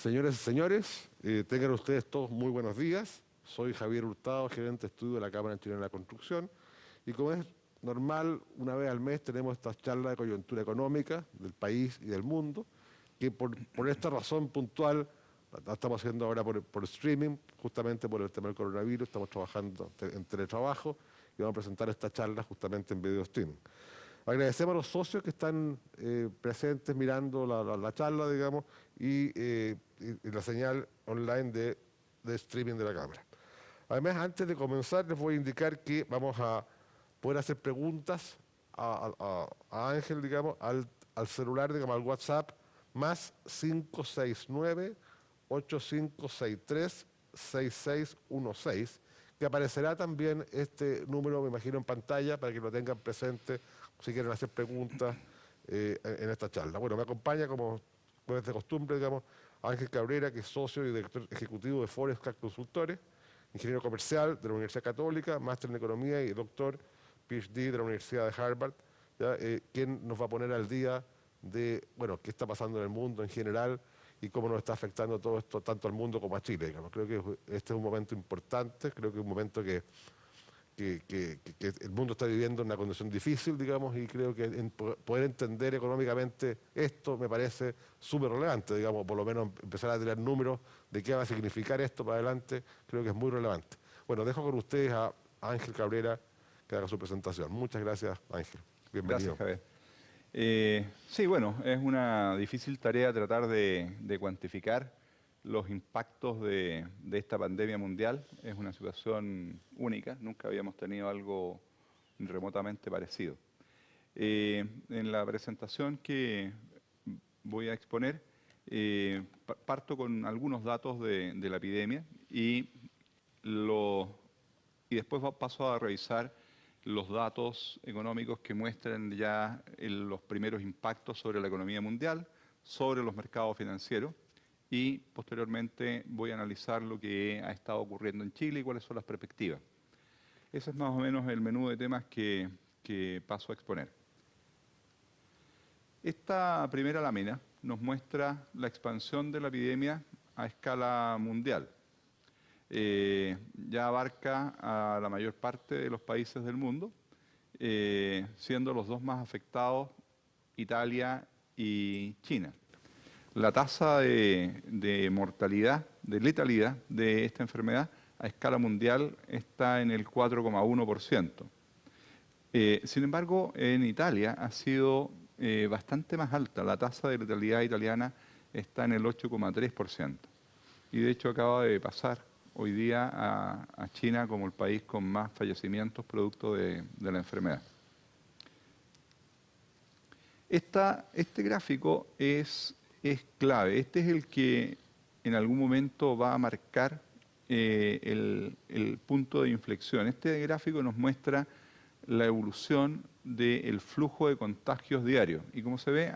Señoras y señores, tengan ustedes todos muy buenos días. Soy Javier Hurtado, gerente de estudio de la Cámara Chilena de la Construcción. Y como es normal, una vez al mes tenemos estas charlas de coyuntura económica del país y del mundo, que por esta razón puntual la estamos haciendo ahora por streaming, justamente por el tema del coronavirus. Estamos trabajando en teletrabajo y vamos a presentar esta charla justamente en video streaming. Agradecemos a los socios que están presentes mirando la charla, digamos, y la señal online de streaming de la Cámara. Además, antes de comenzar, les voy a indicar que vamos a poder hacer preguntas a Ángel, digamos, al celular, digamos, al WhatsApp, más 569-8563-6616, que aparecerá también este número, me imagino, en pantalla para que lo tengan presente si quieren hacer preguntas en esta charla. Bueno, me acompaña, como es de costumbre, digamos, Ángel Cabrera, que es socio y director ejecutivo de Forestar Consultores, ingeniero comercial de la Universidad Católica, máster en Economía y doctor PhD de la Universidad de Harvard, ¿ya? Quien nos va a poner al día de, bueno, qué está pasando en el mundo en general y cómo nos está afectando todo esto tanto al mundo como a Chile, digamos. Creo que este es un momento importante, creo que es un momento que el mundo está viviendo en una condición difícil, digamos, y creo que poder entender económicamente esto me parece súper relevante, digamos, por lo menos empezar a tirar números de qué va a significar esto para adelante, creo que es muy relevante. Bueno, dejo con ustedes a Ángel Cabrera que haga su presentación. Muchas gracias, Ángel. Bienvenido. Gracias, Javier. Sí, bueno, es una difícil tarea tratar de cuantificar los impactos de esta pandemia mundial. Es una situación única, nunca habíamos tenido algo remotamente parecido. En la presentación que voy a exponer, parto con algunos datos de la epidemia y después paso a revisar los datos económicos que muestran ya los primeros impactos sobre la economía mundial, sobre los mercados financieros, y posteriormente voy a analizar lo que ha estado ocurriendo en Chile y cuáles son las perspectivas. Ese es más o menos el menú de temas que paso a exponer. Esta primera lámina nos muestra la expansión de la epidemia a escala mundial. Ya abarca a la mayor parte de los países del mundo, siendo los dos más afectados Italia y China. La tasa de mortalidad, de letalidad de esta enfermedad a escala mundial está en el 4,1%. Sin embargo, en Italia ha sido bastante más alta. La tasa de letalidad italiana está en el 8,3%. Y de hecho acaba de pasar hoy día a China como el país con más fallecimientos producto de la enfermedad. Este gráfico es clave. Este es el que en algún momento va a marcar el punto de inflexión. Este gráfico nos muestra la evolución del flujo de contagios diarios. Y como se ve,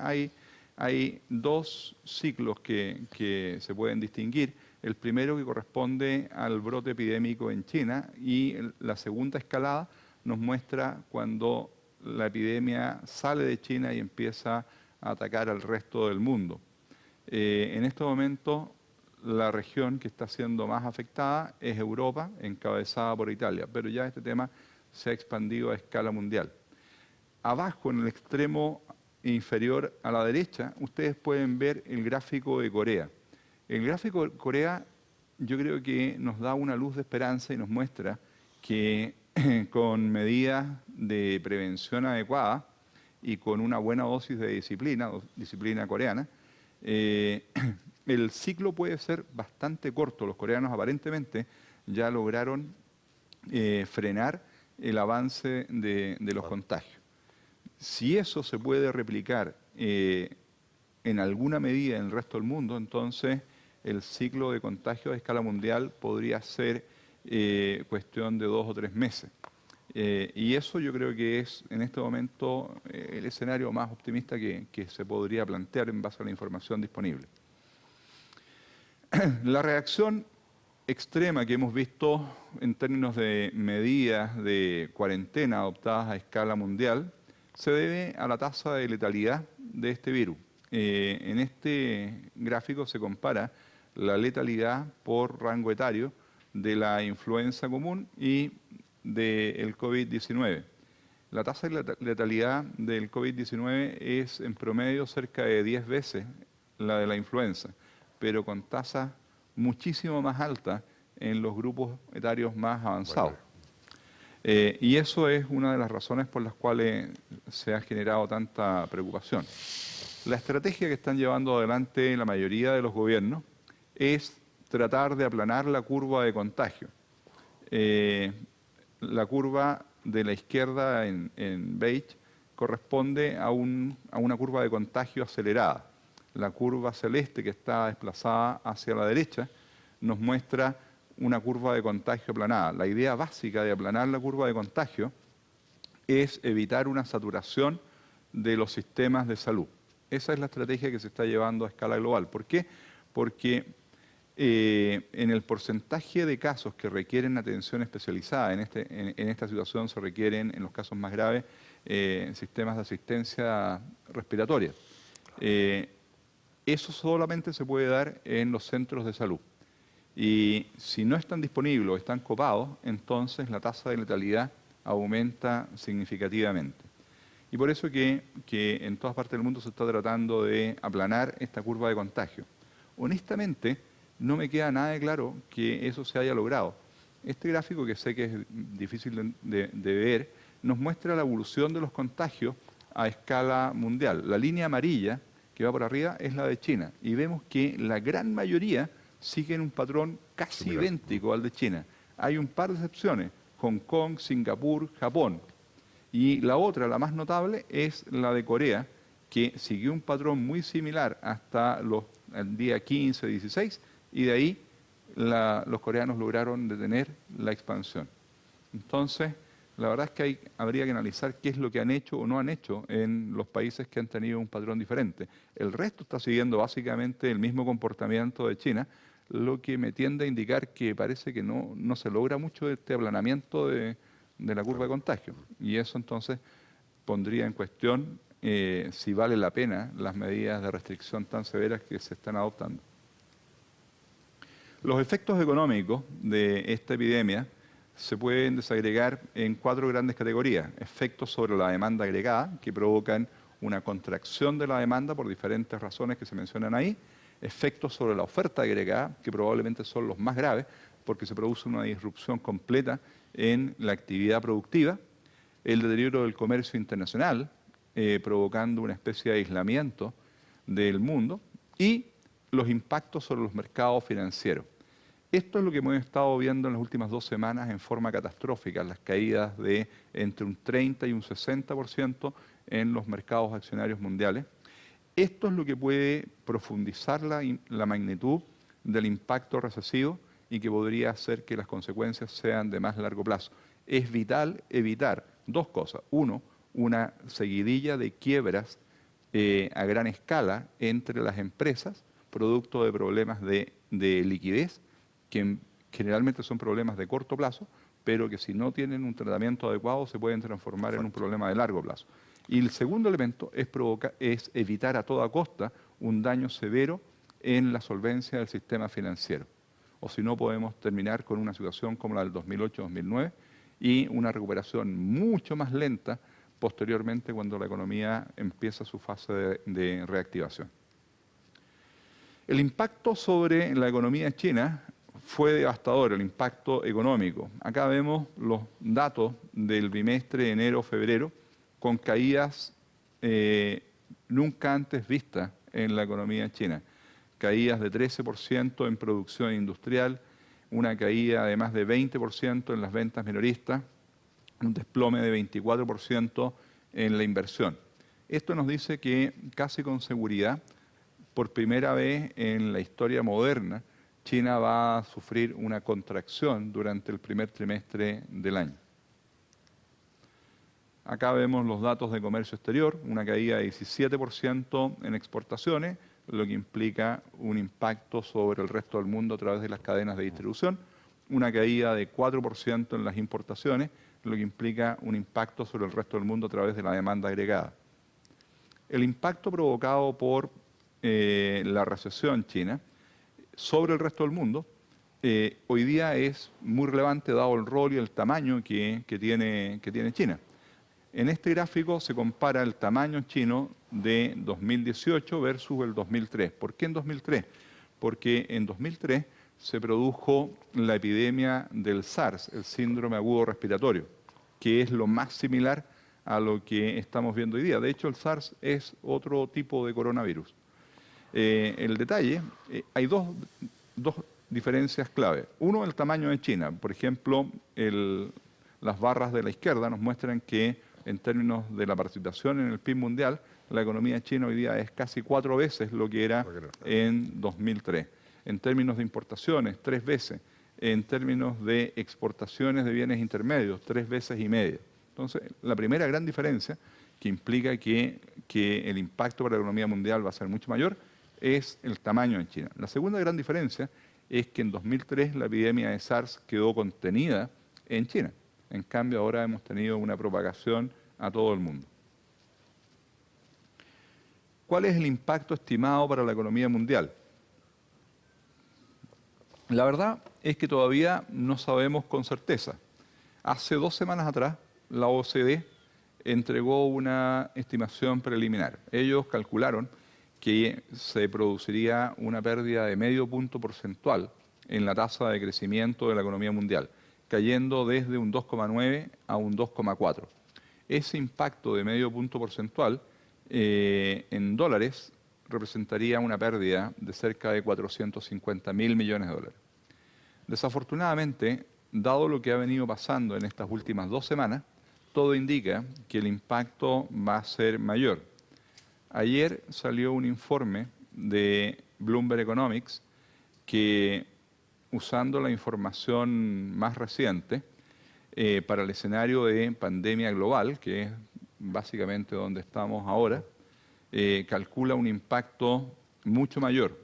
hay dos ciclos que se pueden distinguir. El primero que corresponde al brote epidémico en China y la segunda escalada nos muestra cuando la epidemia sale de China y empieza a atacar al resto del mundo. En este momento la región que está siendo más afectada es Europa, encabezada por Italia, pero ya este tema se ha expandido a escala mundial. Abajo, en el extremo inferior a la derecha, ustedes pueden ver el gráfico de Corea. El gráfico de Corea yo creo que nos da una luz de esperanza y nos muestra que con medidas de prevención adecuada y con una buena dosis de disciplina coreana, el ciclo puede ser bastante corto. Los coreanos aparentemente ya lograron frenar el avance de los contagios. Si eso se puede replicar en alguna medida en el resto del mundo, entonces el ciclo de contagio a escala mundial podría ser cuestión de 2 o 3 meses. Y eso yo creo que es en este momento el escenario más optimista que se podría plantear en base a la información disponible. La reacción extrema que hemos visto en términos de medidas de cuarentena adoptadas a escala mundial se debe a la tasa de letalidad de este virus. En este gráfico se compara la letalidad por rango etario de la influenza común y del COVID-19. La tasa de letalidad del COVID-19 es en promedio cerca de 10 veces la de la influenza, pero con tasas muchísimo más altas en los grupos etarios más avanzados. Y eso es una de las razones por las cuales se ha generado tanta preocupación. La estrategia que están llevando adelante la mayoría de los gobiernos es tratar de aplanar la curva de contagio. La curva de la izquierda en beige corresponde a una curva de contagio acelerada. La curva celeste, que está desplazada hacia la derecha, nos muestra una curva de contagio aplanada. La idea básica de aplanar la curva de contagio es evitar una saturación de los sistemas de salud. Esa es la estrategia que se está llevando a escala global. ¿Por qué? Porque en el porcentaje de casos que requieren atención especializada, en esta situación se requieren, en los casos más graves, sistemas de asistencia respiratoria. Eso solamente se puede dar en los centros de salud. Y si no están disponibles o están copados, entonces la tasa de letalidad aumenta significativamente. Y por eso que en todas partes del mundo se está tratando de aplanar esta curva de contagio. Honestamente, no me queda nada de claro que eso se haya logrado. Este gráfico, que sé que es difícil de ver, nos muestra la evolución de los contagios a escala mundial. La línea amarilla que va por arriba es la de China y vemos que la gran mayoría siguen un patrón casi idéntico al de China. Hay un par de excepciones: Hong Kong, Singapur, Japón. Y la otra, la más notable, es la de Corea, que siguió un patrón muy similar hasta el día 15, 16, y de ahí los coreanos lograron detener la expansión. Entonces, la verdad es que habría que analizar qué es lo que han hecho o no han hecho en los países que han tenido un patrón diferente. El resto está siguiendo básicamente el mismo comportamiento de China, lo que me tiende a indicar que parece que no se logra mucho este aplanamiento de la curva de contagio. Y eso entonces pondría en cuestión si vale la pena las medidas de restricción tan severas que se están adoptando. Los efectos económicos de esta epidemia se pueden desagregar en 4 grandes categorías: efectos sobre la demanda agregada, que provocan una contracción de la demanda por diferentes razones que se mencionan ahí; efectos sobre la oferta agregada, que probablemente son los más graves, porque se produce una disrupción completa en la actividad productiva; el deterioro del comercio internacional, provocando una especie de aislamiento del mundo; y los impactos sobre los mercados financieros. Esto es lo que hemos estado viendo en las últimas 2 semanas en forma catastrófica: las caídas de entre un 30 y un 60% en los mercados accionarios mundiales. Esto es lo que puede profundizar la magnitud del impacto recesivo y que podría hacer que las consecuencias sean de más largo plazo. Es vital evitar 2 cosas. 1, una seguidilla de quiebras a gran escala entre las empresas, producto de problemas de liquidez, que generalmente son problemas de corto plazo, pero que si no tienen un tratamiento adecuado se pueden transformar en un problema de largo plazo. Y el segundo elemento es evitar a toda costa un daño severo en la solvencia del sistema financiero. O si no, podemos terminar con una situación como la del 2008-2009 y una recuperación mucho más lenta posteriormente, cuando la economía empieza su fase de reactivación. El impacto sobre la economía china fue devastador, el impacto económico. Acá vemos los datos del bimestre de enero-febrero, con caídas nunca antes vistas en la economía china. Caídas de 13% en producción industrial, una caída de más de 20% en las ventas minoristas, un desplome de 24% en la inversión. Esto nos dice que casi con seguridad, por primera vez en la historia moderna, China va a sufrir una contracción durante el primer trimestre del año. Acá vemos los datos de comercio exterior, una caída de 17% en exportaciones, lo que implica un impacto sobre el resto del mundo a través de las cadenas de distribución; una caída de 4% en las importaciones, lo que implica un impacto sobre el resto del mundo a través de la demanda agregada. El impacto provocado por la recesión china sobre el resto del mundo, hoy día es muy relevante dado el rol y el tamaño que tiene China. En este gráfico se compara el tamaño chino de 2018 versus el 2003. ¿Por qué en 2003? Porque en 2003 se produjo la epidemia del SARS, el síndrome agudo respiratorio, que es lo más similar a lo que estamos viendo hoy día. De hecho, el SARS es otro tipo de coronavirus. El detalle, hay dos diferencias clave. Uno, el tamaño de China. Por ejemplo, las barras de la izquierda nos muestran que en términos de la participación en el PIB mundial, la economía china hoy día es casi 4 veces lo que era en 2003. En términos de importaciones, 3 veces. En términos de exportaciones de bienes intermedios, 3 veces y media. Entonces, la primera gran diferencia que implica que el impacto para la economía mundial va a ser mucho mayor es el tamaño en China. La segunda gran diferencia es que en 2003 la epidemia de SARS quedó contenida en China. En cambio, ahora hemos tenido una propagación a todo el mundo. ¿Cuál es el impacto estimado para la economía mundial? La verdad es que todavía no sabemos con certeza. Hace 2 semanas atrás, la OCDE entregó una estimación preliminar. Ellos calcularon que se produciría una pérdida de medio punto porcentual en la tasa de crecimiento de la economía mundial, cayendo desde un 2,9 a un 2,4. Ese impacto de medio punto porcentual en dólares representaría una pérdida de cerca de 450.000 millones de dólares. Desafortunadamente, dado lo que ha venido pasando en estas últimas 2 semanas, todo indica que el impacto va a ser mayor. Ayer salió un informe de Bloomberg Economics que, usando la información más reciente, para el escenario de pandemia global, que es básicamente donde estamos ahora, calcula un impacto mucho mayor,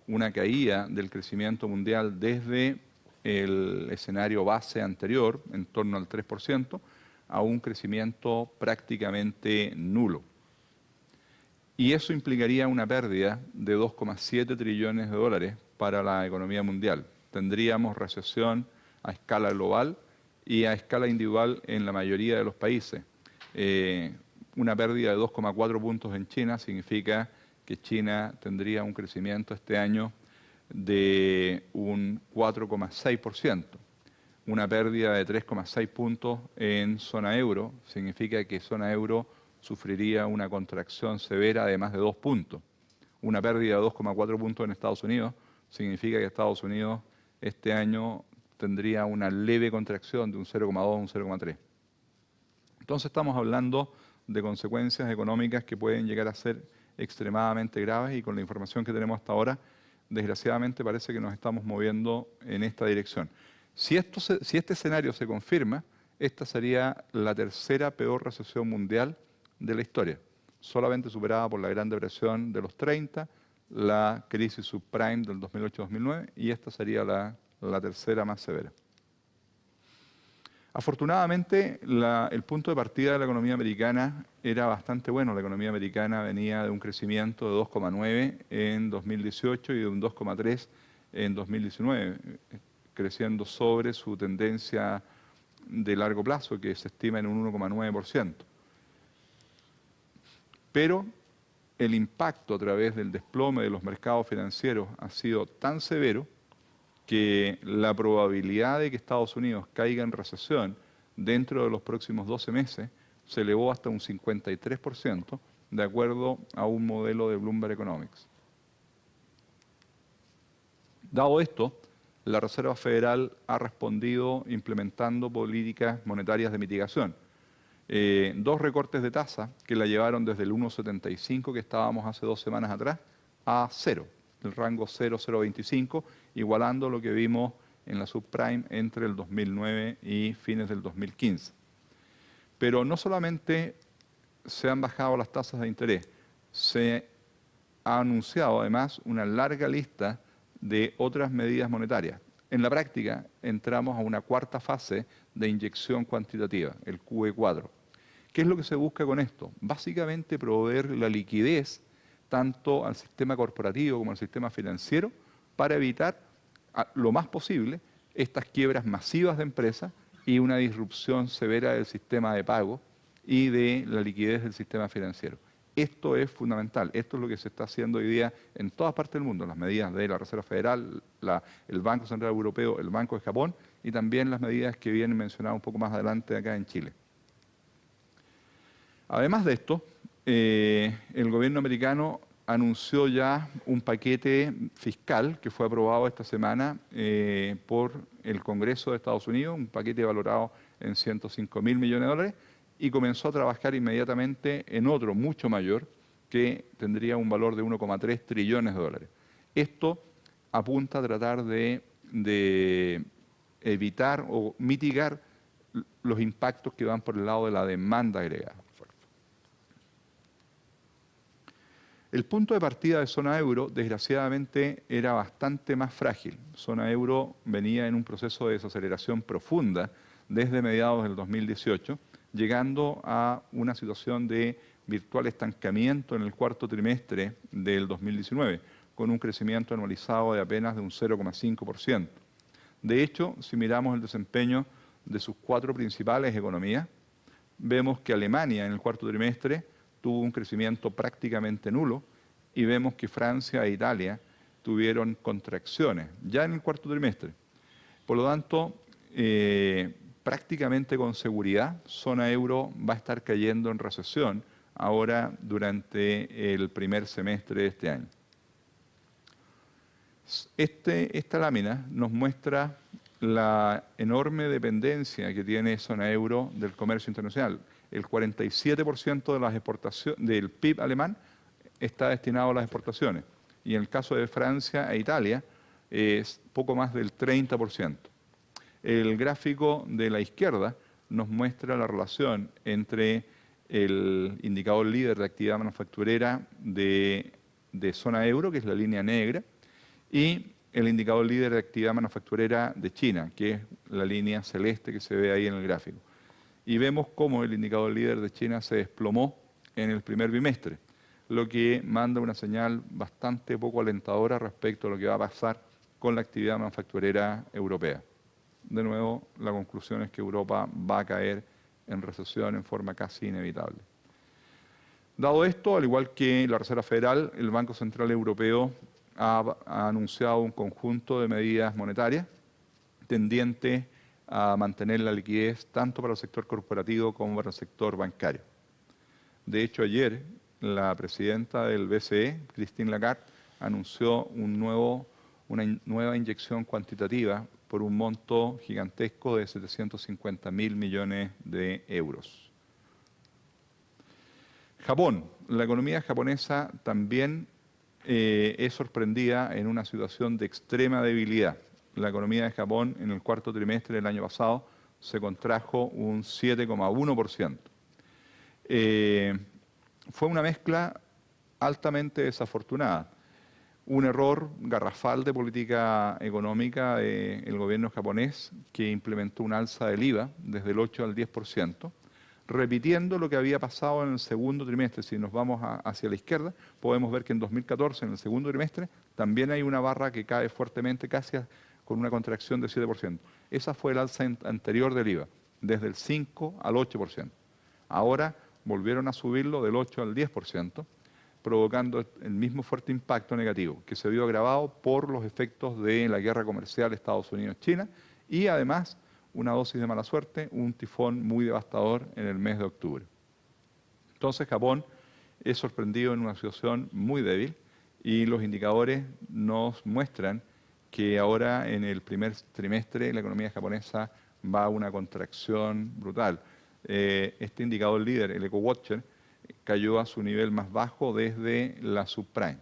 una caída del crecimiento mundial desde el escenario base anterior, en torno al 3%, a un crecimiento prácticamente nulo. Y eso implicaría una pérdida de 2,7 trillones de dólares para la economía mundial. Tendríamos recesión a escala global y a escala individual en la mayoría de los países. Una pérdida de 2,4 puntos en China significa que China tendría un crecimiento este año de un 4,6%. Una pérdida de 3,6 puntos en zona euro significa que zona euro sufriría una contracción severa de más de 2 puntos. Una pérdida de 2,4 puntos en Estados Unidos significa que Estados Unidos este año tendría una leve contracción de un 0,2 a un 0,3. Entonces estamos hablando de consecuencias económicas que pueden llegar a ser extremadamente graves y con la información que tenemos hasta ahora, desgraciadamente parece que nos estamos moviendo en esta dirección. Si este escenario se confirma, esta sería la tercera peor recesión mundial de la historia, solamente superada por la Gran Depresión de los 30, la crisis subprime del 2008-2009 y esta sería la tercera más severa. Afortunadamente, el punto de partida de la economía americana era bastante bueno. La economía americana venía de un crecimiento de 2,9 en 2018 y de un 2,3 en 2019, creciendo sobre su tendencia de largo plazo, que se estima en un 1,9%. Pero el impacto a través del desplome de los mercados financieros ha sido tan severo que la probabilidad de que Estados Unidos caiga en recesión dentro de los próximos 12 meses se elevó hasta un 53%, de acuerdo a un modelo de Bloomberg Economics. Dado esto, la Reserva Federal ha respondido implementando políticas monetarias de mitigación. 2 recortes de tasa que la llevaron desde el 1,75 que estábamos hace 2 semanas atrás a 0, el rango 0,025, igualando lo que vimos en la subprime entre el 2009 y fines del 2015. Pero no solamente se han bajado las tasas de interés, se ha anunciado además una larga lista de otras medidas monetarias. En la práctica entramos a una cuarta fase de inyección cuantitativa, el QE4. ¿Qué es lo que se busca con esto? Básicamente proveer la liquidez tanto al sistema corporativo como al sistema financiero para evitar lo más posible estas quiebras masivas de empresas y una disrupción severa del sistema de pago y de la liquidez del sistema financiero. Esto es fundamental, esto es lo que se está haciendo hoy día en todas partes del mundo, las medidas de la Reserva Federal, el Banco Central Europeo, el Banco de Japón y también las medidas que vienen mencionadas un poco más adelante acá en Chile. Además de esto, el gobierno americano anunció ya un paquete fiscal que fue aprobado esta semana por el Congreso de Estados Unidos, un paquete valorado en 105.000 millones de dólares, y comenzó a trabajar inmediatamente en otro mucho mayor que tendría un valor de 1,3 trillones de dólares. Esto apunta a tratar de evitar o mitigar los impactos que van por el lado de la demanda agregada. El punto de partida de zona euro, desgraciadamente, era bastante más frágil. Zona euro venía en un proceso de desaceleración profunda desde mediados del 2018, llegando a una situación de virtual estancamiento en el cuarto trimestre del 2019, con un crecimiento anualizado de apenas de un 0,5%. De hecho, si miramos el desempeño de sus 4 principales economías, vemos que Alemania en el cuarto trimestre tuvo un crecimiento prácticamente nulo y vemos que Francia e Italia tuvieron contracciones ya en el cuarto trimestre. Por lo tanto, prácticamente con seguridad, zona euro va a estar cayendo en recesión ahora durante el primer semestre de este año. Esta lámina nos muestra la enorme dependencia que tiene zona euro del comercio internacional. El 47% de las exportaciones del PIB alemán está destinado a las exportaciones y en el caso de Francia e Italia es poco más del 30%. El gráfico de la izquierda nos muestra la relación entre el indicador líder de actividad manufacturera de zona euro, que es la línea negra, y el indicador líder de actividad manufacturera de China, que es la línea celeste que se ve ahí en el gráfico. Y vemos cómo el indicador líder de China se desplomó en el primer bimestre, lo que manda una señal bastante poco alentadora respecto a lo que va a pasar con la actividad manufacturera europea. De nuevo, la conclusión es que Europa va a caer en recesión en forma casi inevitable. Dado esto, al igual que la Reserva Federal, el Banco Central Europeo ha anunciado un conjunto de medidas monetarias tendientes a mantener la liquidez tanto para el sector corporativo como para el sector bancario. De hecho, ayer la presidenta del BCE, Christine Lagarde, anunció una nueva inyección cuantitativa por un monto gigantesco de 750.000 millones de euros. Japón. La economía japonesa también es sorprendida en una situación de extrema debilidad. La economía de Japón en el cuarto trimestre del año pasado se contrajo un 7,1%. Fue una mezcla altamente desafortunada. Un error garrafal de política económica del gobierno japonés que implementó un alza del IVA desde el 8 al 10%, repitiendo lo que había pasado en el segundo trimestre. Si nos vamos hacia la izquierda, podemos ver que en 2014, en el segundo trimestre, también hay una barra que cae fuertemente, casi con una contracción del 7%. Esa fue el alza anterior del IVA, desde el 5 al 8%. Ahora volvieron a subirlo del 8 al 10%, provocando el mismo fuerte impacto negativo, que se vio agravado por los efectos de la guerra comercial Estados Unidos-China y además una dosis de mala suerte, un tifón muy devastador en el mes de octubre. Entonces Japón es sorprendido en una situación muy débil y los indicadores nos muestran que ahora en el primer trimestre la economía japonesa va a una contracción brutal. Este indicador líder, el EcoWatcher, cayó a su nivel más bajo desde la subprime.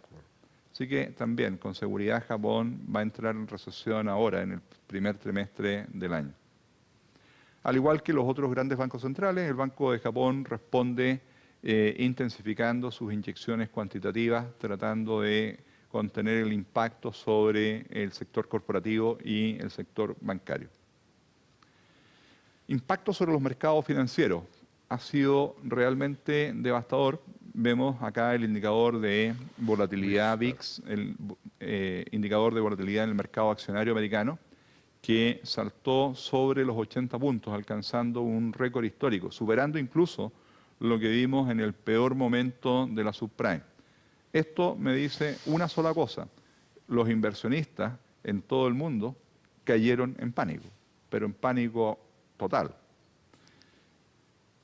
Así que también, con seguridad, Japón va a entrar en recesión ahora, en el primer trimestre del año. Al igual que los otros grandes bancos centrales, el Banco de Japón responde intensificando sus inyecciones cuantitativas, tratando de contener el impacto sobre el sector corporativo y el sector bancario. Impacto sobre los mercados financieros. Ha sido realmente devastador. Vemos acá el indicador de volatilidad VIX, indicador de volatilidad en el mercado accionario americano, que saltó sobre los 80 puntos, alcanzando un récord histórico, superando incluso lo que vimos en el peor momento de la subprime. Esto me dice una sola cosa: los inversionistas en todo el mundo cayeron en pánico, pero en pánico total.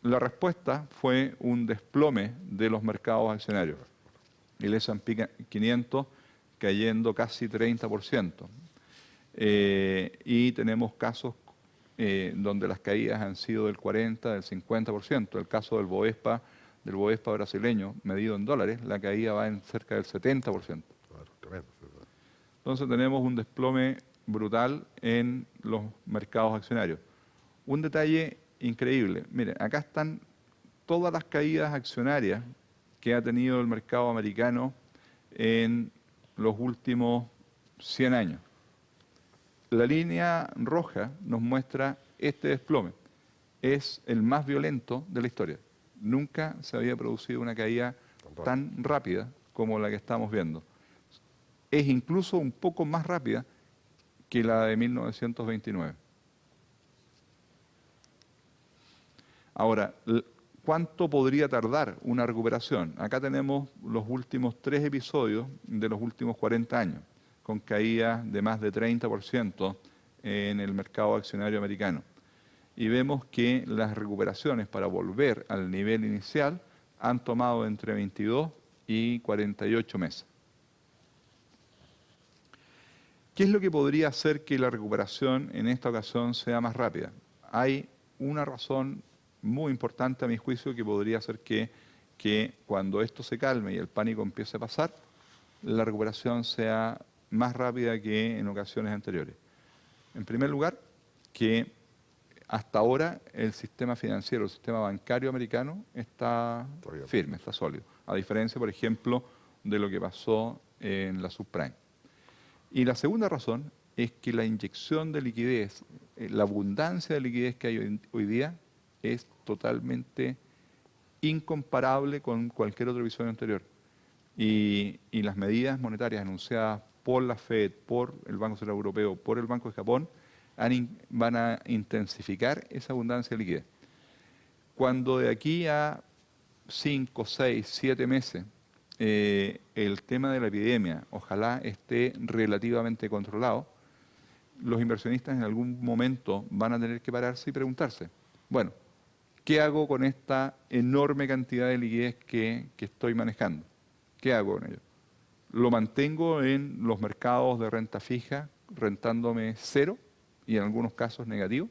La respuesta fue un desplome de los mercados accionarios. El S&P 500 cayendo casi 30%. Y tenemos casos donde las caídas han sido del 40%, del 50%. El caso del Bovespa brasileño, medido en dólares, la caída va en cerca del 70%. Claro, tremendo. Entonces tenemos un desplome brutal en los mercados accionarios. Un detalle increíble. Miren, acá están todas las caídas accionarias que ha tenido el mercado americano en los últimos 100 años. La línea roja nos muestra este desplome. Es el más violento de la historia. Nunca se había producido una caída tan rápida como la que estamos viendo. Es incluso un poco más rápida que la de 1929. Ahora, ¿cuánto podría tardar una recuperación? Acá tenemos los últimos 3 episodios de los últimos 40 años, con caídas de más de 30% en el mercado accionario americano. Y vemos que las recuperaciones para volver al nivel inicial han tomado entre 22 y 48 meses. ¿Qué es lo que podría hacer que la recuperación en esta ocasión sea más rápida? Hay una razón muy importante a mi juicio que podría hacer que cuando esto se calme y el pánico empiece a pasar, la recuperación sea más rápida que en ocasiones anteriores. En primer lugar, que hasta ahora el sistema financiero, el sistema bancario americano está firme, está sólido, a diferencia, por ejemplo, de lo que pasó en la subprime. Y la segunda razón es que la inyección de liquidez, la abundancia de liquidez que hay hoy día es totalmente incomparable con cualquier otro episodio anterior. Y las medidas monetarias anunciadas por la Fed, por el Banco Central Europeo, por el Banco de Japón, van a intensificar esa abundancia de liquidez. Cuando de aquí a 5, 6, 7 meses el tema de la epidemia ojalá esté relativamente controlado, los inversionistas en algún momento van a tener que pararse y preguntarse, bueno, ¿qué hago con esta enorme cantidad de liquidez que estoy manejando? ¿Qué hago con ello? ¿Lo mantengo en los mercados de renta fija, rentándome cero y en algunos casos negativo?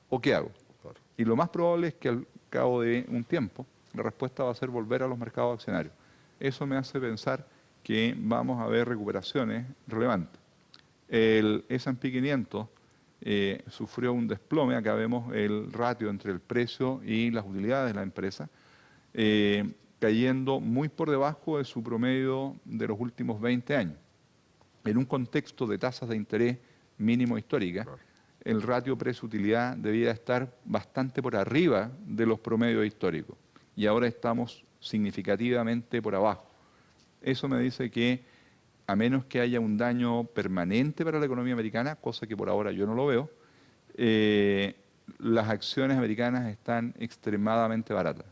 ¿O qué hago? Claro. Y lo más probable es que al cabo de un tiempo la respuesta va a ser volver a los mercados accionarios. Eso me hace pensar que vamos a ver recuperaciones relevantes. El S&P 500 sufrió un desplome, acá vemos el ratio entre el precio y las utilidades de la empresa, cayendo muy por debajo de su promedio de los últimos 20 años. En un contexto de tasas de interés mínimo históricas, claro, el ratio precio-utilidad debía estar bastante por arriba de los promedios históricos y ahora estamos significativamente por abajo. Eso me dice que a menos que haya un daño permanente para la economía americana, cosa que por ahora yo no lo veo, las acciones americanas están extremadamente baratas.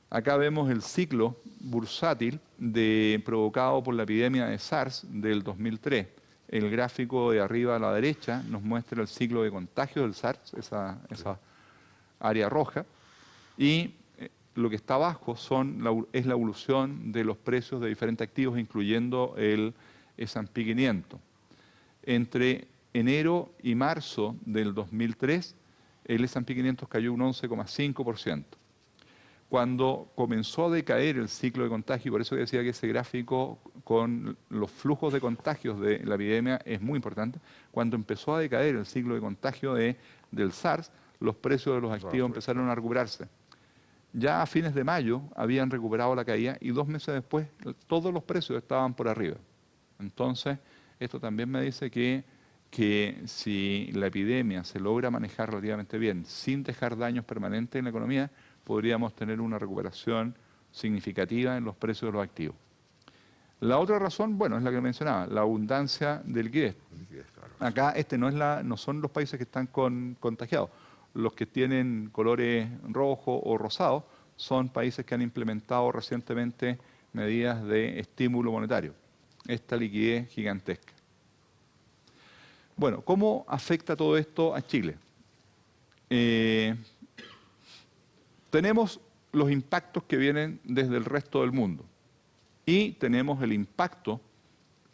Acá vemos el ciclo bursátil provocado por la epidemia de SARS del 2003. El gráfico de arriba a la derecha nos muestra el ciclo de contagio del SARS, esa área roja, y lo que está abajo es la evolución de los precios de diferentes activos, incluyendo el S&P 500. Entre enero y marzo del 2003, el S&P 500 cayó un 11,5%. Cuando comenzó a decaer el ciclo de contagio, y por eso decía que ese gráfico con los flujos de contagios de la epidemia es muy importante, cuando empezó a decaer el ciclo de contagio del SARS, los precios de los activos empezaron a recuperarse. Ya a fines de mayo habían recuperado la caída y 2 meses después todos los precios estaban por arriba. Entonces, esto también me dice que si la epidemia se logra manejar relativamente bien, sin dejar daños permanentes en la economía, podríamos tener una recuperación significativa en los precios de los activos. La otra razón, bueno, es la que mencionaba, la abundancia de liquidez. Claro. Acá no son los países que están contagiados. Los que tienen colores rojo o rosado son países que han implementado recientemente medidas de estímulo monetario. Esta liquidez gigantesca. Bueno, ¿cómo afecta todo esto a Chile? Tenemos los impactos que vienen desde el resto del mundo y tenemos el impacto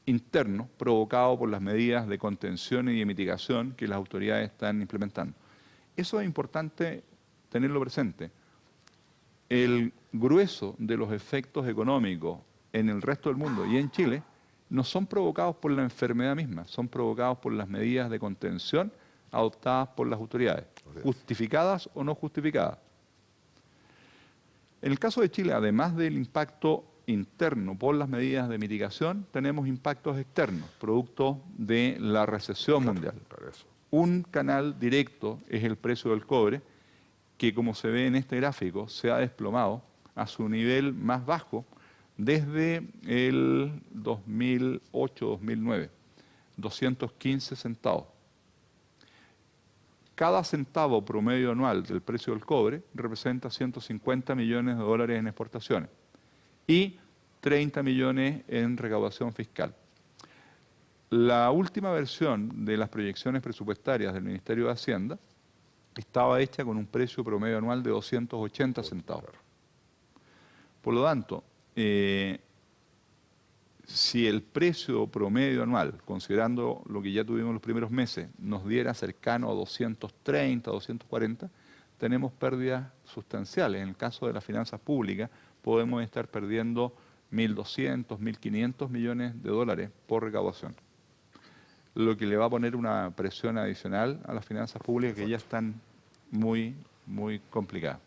interno provocado por las medidas de contención y de mitigación que las autoridades están implementando. Eso es importante tenerlo presente. El grueso de los efectos económicos en el resto del mundo y en Chile no son provocados por la enfermedad misma, son provocados por las medidas de contención adoptadas por las autoridades, justificadas o no justificadas. En el caso de Chile, además del impacto interno por las medidas de mitigación, tenemos impactos externos, producto de la recesión mundial. Un canal directo es el precio del cobre, que como se ve en este gráfico, se ha desplomado a su nivel más bajo desde el 2008-2009, 215 centavos. Cada centavo promedio anual del precio del cobre representa 150 millones de dólares en exportaciones y 30 millones en recaudación fiscal. La última versión de las proyecciones presupuestarias del Ministerio de Hacienda estaba hecha con un precio promedio anual de 280 centavos. Por lo tanto, si el precio promedio anual, considerando lo que ya tuvimos los primeros meses, nos diera cercano a 230, 240, tenemos pérdidas sustanciales. En el caso de las finanzas públicas, podemos estar perdiendo 1.200, 1.500 millones de dólares por recaudación, lo que le va a poner una presión adicional a las finanzas públicas que ya están muy, muy complicadas.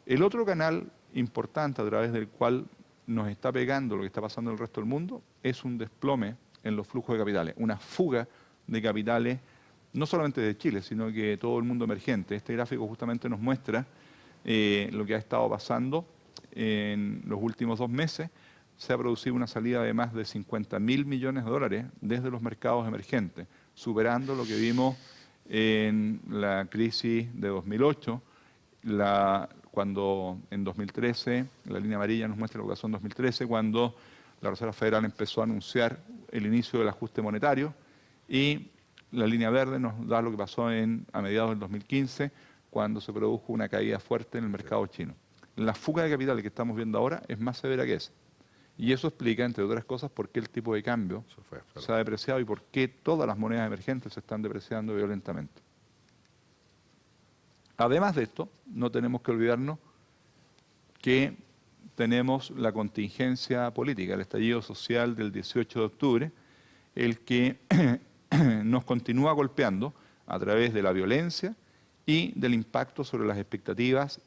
El otro canal importante a través del cual nos está pegando lo que está pasando en el resto del mundo es un desplome en los flujos de capitales, una fuga de capitales, no solamente de Chile, sino que de todo el mundo emergente. Este gráfico justamente nos muestra lo que ha estado pasando en los últimos 2 meses. Se ha producido una salida de más de 50.000 millones de dólares desde los mercados emergentes, superando lo que vimos en la crisis de 2008, cuando en 2013, la línea amarilla nos muestra lo que pasó en 2013, cuando la Reserva Federal empezó a anunciar el inicio del ajuste monetario, y la línea verde nos da lo que pasó a mediados del 2015, cuando se produjo una caída fuerte en el mercado chino. La fuga de capitales que estamos viendo ahora es más severa que esa. Y eso explica, entre otras cosas, por qué el tipo de cambio se ha depreciado y por qué todas las monedas emergentes se están depreciando violentamente. Además de esto, no tenemos que olvidarnos que tenemos la contingencia política, el estallido social del 18 de octubre, el que nos continúa golpeando a través de la violencia y del impacto sobre las expectativas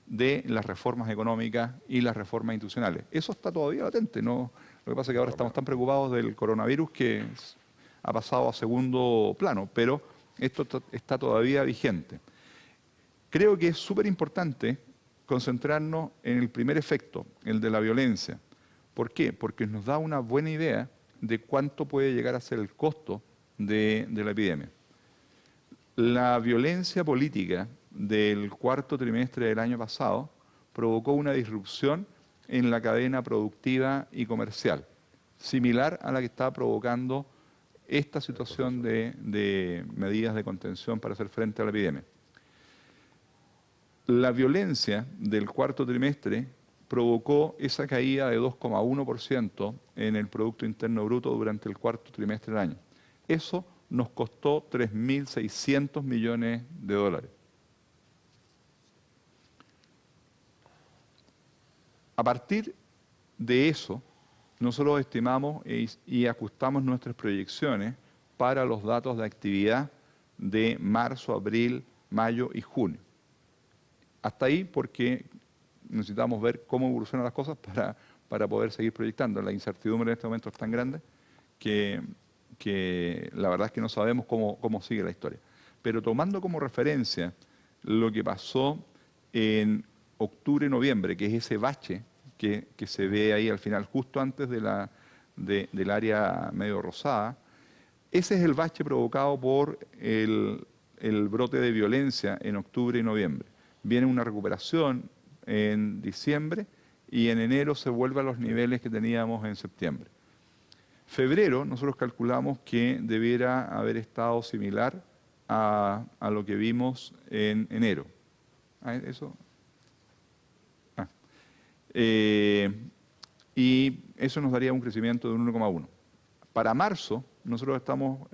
de las reformas económicas y las reformas institucionales. Eso está todavía latente, ¿no? Lo que pasa es que ahora estamos tan preocupados del coronavirus que ha pasado a segundo plano, pero esto está todavía vigente. Creo que es súper importante concentrarnos en el primer efecto, el de la violencia. ¿Por qué? Porque nos da una buena idea de cuánto puede llegar a ser el costo de la epidemia. La violencia política del cuarto trimestre del año pasado provocó una disrupción en la cadena productiva y comercial, similar a la que está provocando esta situación de medidas de contención para hacer frente a la epidemia. La violencia del cuarto trimestre provocó esa caída de 2,1% en el Producto Interno Bruto durante el cuarto trimestre del año. Eso nos costó 3.600 millones de dólares. A partir de eso, nosotros estimamos y ajustamos nuestras proyecciones para los datos de actividad de marzo, abril, mayo y junio. Hasta ahí porque necesitamos ver cómo evolucionan las cosas para poder seguir proyectando. La incertidumbre en este momento es tan grande que la verdad es que no sabemos cómo sigue la historia. Pero tomando como referencia lo que pasó en octubre y noviembre, que es ese bache que se ve ahí al final, justo antes del área medio rosada. Ese es el bache provocado por el brote de violencia en octubre y noviembre. Viene una recuperación en diciembre y en enero se vuelve a los niveles que teníamos en septiembre. Febrero, nosotros calculamos que debiera haber estado similar a lo que vimos en enero. ¿Eso? Y eso nos daría un crecimiento de un 1,1. Para marzo, nosotros estamos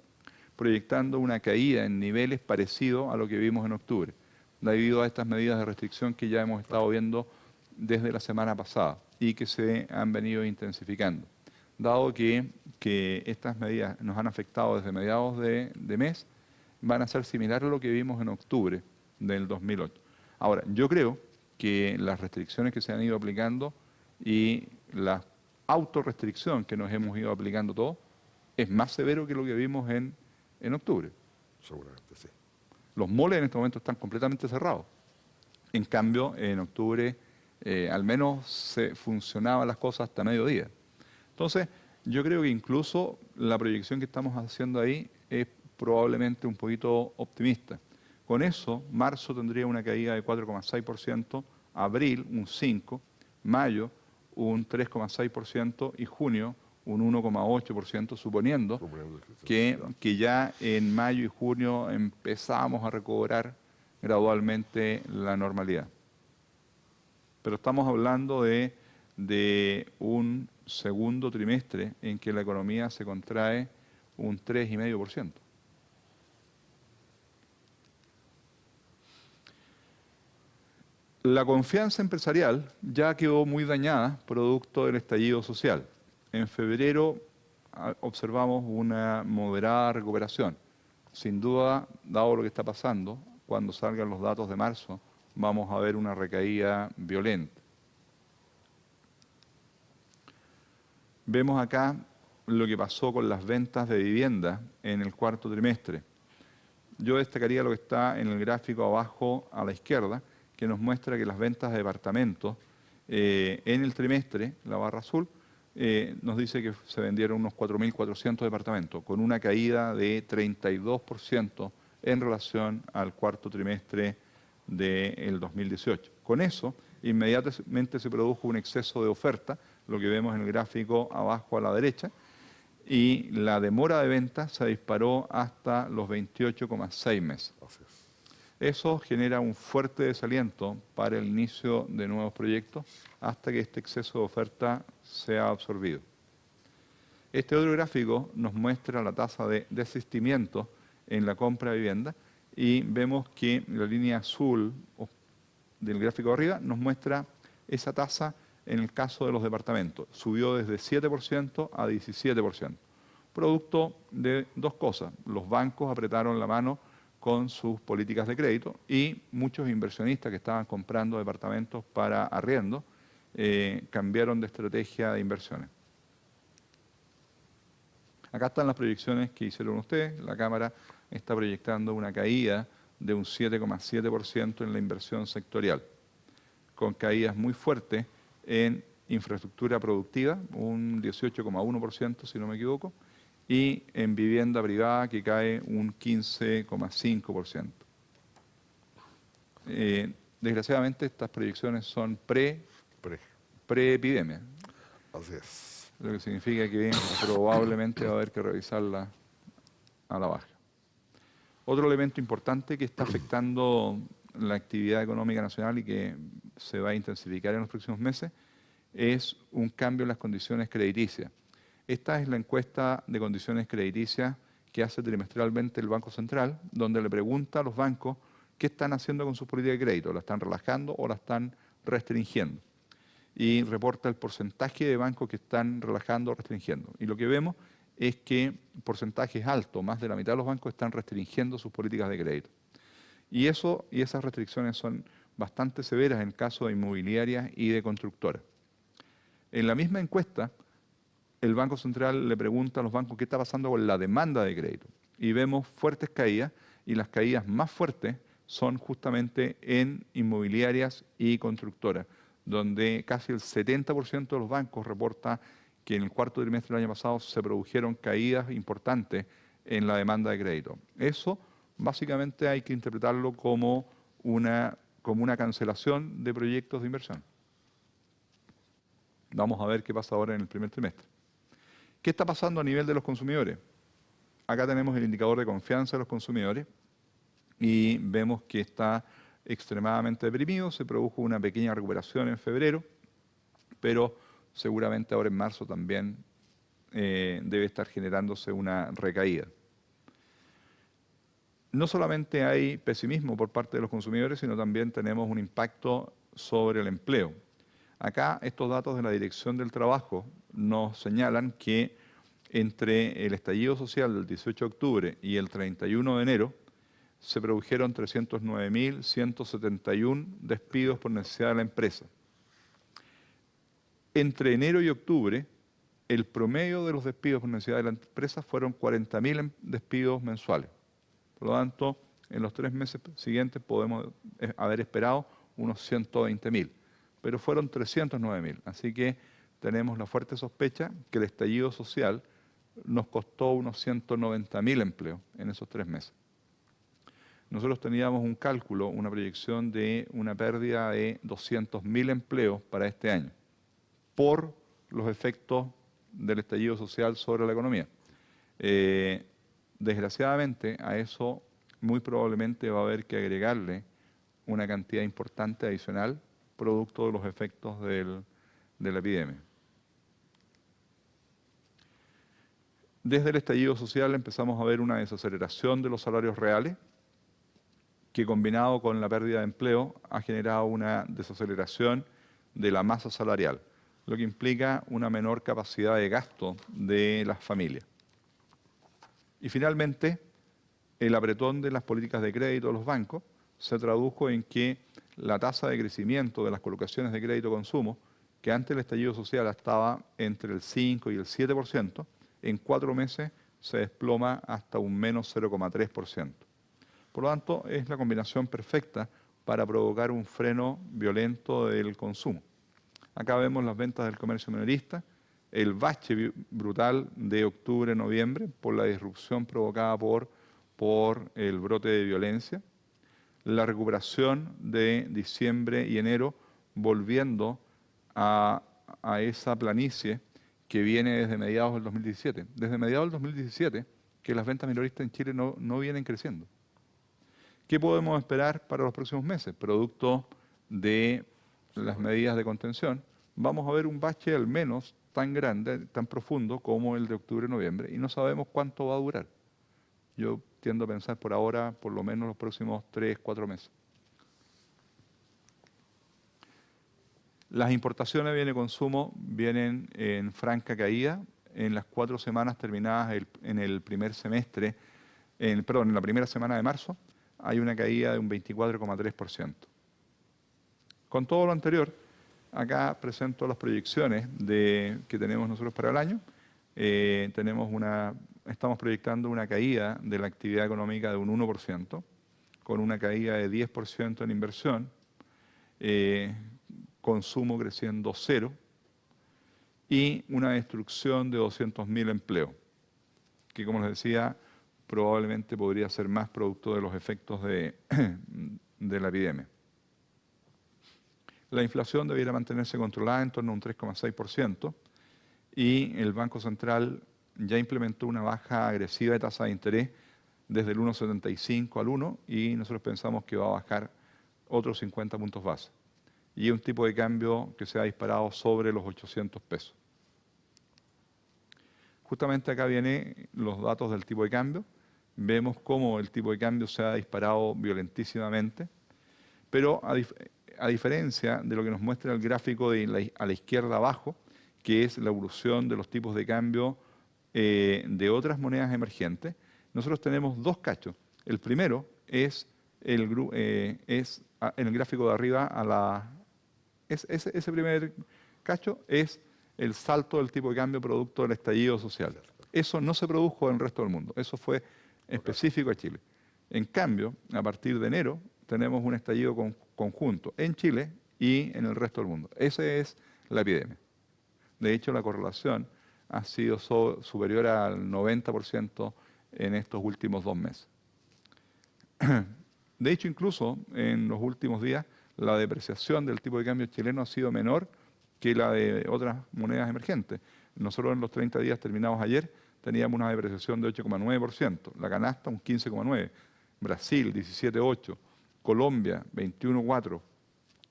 proyectando una caída en niveles parecidos a lo que vimos en octubre, debido a estas medidas de restricción que ya hemos estado viendo desde la semana pasada y que se han venido intensificando. Dado que estas medidas nos han afectado desde mediados de mes, van a ser similares a lo que vimos en octubre del 2008. Ahora, yo creo que las restricciones que se han ido aplicando y la autorrestricción que nos hemos ido aplicando todos es más severo que lo que vimos en octubre. Seguramente, sí. Los moles en este momento están completamente cerrados. En cambio, en octubre al menos se funcionaban las cosas hasta mediodía. Entonces, yo creo que incluso la proyección que estamos haciendo ahí es probablemente un poquito optimista. Con eso, marzo tendría una caída de 4,6%, abril un 5%, mayo un 3,6% y junio un 1,8%, suponiendo que ya en mayo y junio empezamos a recobrar gradualmente la normalidad. Pero estamos hablando de un segundo trimestre en que la economía se contrae un 3,5%. La confianza empresarial ya quedó muy dañada producto del estallido social. En febrero observamos una moderada recuperación. Sin duda, dado lo que está pasando, cuando salgan los datos de marzo, vamos a ver una recaída violenta. Vemos acá lo que pasó con las ventas de vivienda en el cuarto trimestre. Yo destacaría lo que está en el gráfico abajo a la izquierda, que nos muestra que las ventas de departamentos en el trimestre, la barra azul, nos dice que se vendieron unos 4.400 departamentos, con una caída de 32% en relación al cuarto trimestre del 2018. Con eso, inmediatamente se produjo un exceso de oferta, lo que vemos en el gráfico abajo a la derecha, y la demora de ventas se disparó hasta los 28,6 meses. Eso genera un fuerte desaliento para el inicio de nuevos proyectos hasta que este exceso de oferta sea absorbido. Este otro gráfico nos muestra la tasa de desistimiento en la compra de vivienda y vemos que la línea azul del gráfico de arriba nos muestra esa tasa en el caso de los departamentos. Subió desde 7% a 17%. Producto de dos cosas. Los bancos apretaron la mano con sus políticas de crédito y muchos inversionistas que estaban comprando departamentos para arriendo cambiaron de estrategia de inversiones. Acá están las proyecciones que hicieron ustedes. La Cámara está proyectando una caída de un 7,7% en la inversión sectorial, con caídas muy fuertes en infraestructura productiva, un 18,1% si no me equivoco, y en vivienda privada que cae un 15,5%. Desgraciadamente estas proyecciones son pre-epidemia. Así es. Lo que significa que probablemente va a haber que revisarla a la baja. Otro elemento importante que está afectando la actividad económica nacional y que se va a intensificar en los próximos meses es un cambio en las condiciones crediticias. Esta es la encuesta de condiciones crediticias que hace trimestralmente el Banco Central, donde le pregunta a los bancos qué están haciendo con sus políticas de crédito, la están relajando o la están restringiendo. Y reporta el porcentaje de bancos que están relajando o restringiendo. Y lo que vemos es que porcentajes altos, más de la mitad de los bancos están restringiendo sus políticas de crédito. Y esas restricciones son bastante severas en el caso de inmobiliarias y de constructoras. En la misma encuesta, el Banco Central le pregunta a los bancos qué está pasando con la demanda de crédito. Y vemos fuertes caídas, y las caídas más fuertes son justamente en inmobiliarias y constructoras, donde casi el 70% de los bancos reporta que en el cuarto trimestre del año pasado se produjeron caídas importantes en la demanda de crédito. Eso básicamente hay que interpretarlo como una cancelación de proyectos de inversión. Vamos a ver qué pasa ahora en el primer trimestre. ¿Qué está pasando a nivel de los consumidores? Acá tenemos el indicador de confianza de los consumidores y vemos que está extremadamente deprimido. Se produjo una pequeña recuperación en febrero, pero seguramente ahora en marzo también debe estar generándose una recaída. No solamente hay pesimismo por parte de los consumidores, sino también tenemos un impacto sobre el empleo. Acá estos datos de la Dirección del Trabajo nos señalan que entre el estallido social del 18 de octubre y el 31 de enero se produjeron 309.171 despidos por necesidad de la empresa. Entre enero y octubre, el promedio de los despidos por necesidad de la empresa fueron 40.000 despidos mensuales. Por lo tanto, en los 3 meses siguientes podemos haber esperado unos 120.000, pero fueron 309.000. Así que tenemos la fuerte sospecha que el estallido social nos costó unos 190.000 empleos en esos 3 meses. Nosotros teníamos un cálculo, una proyección de una pérdida de 200.000 empleos para este año por los efectos del estallido social sobre la economía. Desgraciadamente, a eso muy probablemente va a haber que agregarle una cantidad importante adicional producto de los efectos de la epidemia. Desde el estallido social empezamos a ver una desaceleración de los salarios reales, que combinado con la pérdida de empleo ha generado una desaceleración de la masa salarial, lo que implica una menor capacidad de gasto de las familias. Y finalmente, el apretón de las políticas de crédito de los bancos se tradujo en que la tasa de crecimiento de las colocaciones de crédito consumo, que antes del estallido social estaba entre el 5 y el 7%, en 4 meses se desploma hasta un menos 0,3%. Por lo tanto, es la combinación perfecta para provocar un freno violento del consumo. Acá vemos las ventas del comercio minorista, el bache brutal de octubre-noviembre por la disrupción provocada por el brote de violencia, la recuperación de diciembre y enero volviendo a esa planicie que viene desde mediados del 2017. Desde mediados del 2017 que las ventas minoristas en Chile no vienen creciendo. ¿Qué podemos esperar para los próximos meses? Producto de las medidas de contención, vamos a ver un bache al menos tan grande, tan profundo como el de octubre-noviembre, y no sabemos cuánto va a durar. Yo tiendo a pensar por ahora, por lo menos los próximos 3-4 meses. Las importaciones de bienes de consumo vienen en franca caída. En las 4 semanas terminadas en el primer semestre, en la primera semana de marzo, hay una caída de un 24,3%. Con todo lo anterior, acá presento las proyecciones que tenemos nosotros para el año. Estamos proyectando una caída de la actividad económica de un 1%, con una caída de 10% en inversión, consumo creciendo 0 y una destrucción de 200.000 empleos, que como les decía, probablemente podría ser más producto de los efectos de la epidemia. La inflación debiera mantenerse controlada en torno a un 3,6% y el Banco Central ya implementó una baja agresiva de tasa de interés desde el 1,75 al 1 y nosotros pensamos que va a bajar otros 50 puntos base. Y un tipo de cambio que se ha disparado sobre los 800 pesos. Justamente acá vienen los datos del tipo de cambio. Vemos cómo el tipo de cambio se ha disparado violentísimamente, pero a diferencia de lo que nos muestra el gráfico a la izquierda abajo, que es la evolución de los tipos de cambio de otras monedas emergentes, nosotros tenemos 2 cachos. El primero es en el gráfico de arriba ese primer cacho es el salto del tipo de cambio producto del estallido social. Eso no se produjo en el resto del mundo, eso fue específico a Chile. En cambio, a partir de enero tenemos un estallido conjunto en Chile y en el resto del mundo. Esa es la epidemia. De hecho, la correlación ha sido superior al 90% en estos últimos 2 meses. De hecho, incluso en los últimos días, la depreciación del tipo de cambio chileno ha sido menor que la de otras monedas emergentes. Nosotros en los 30 días terminados ayer teníamos una depreciación de 8,9%, la canasta un 15,9%, Brasil 17,8%, Colombia 21,4%,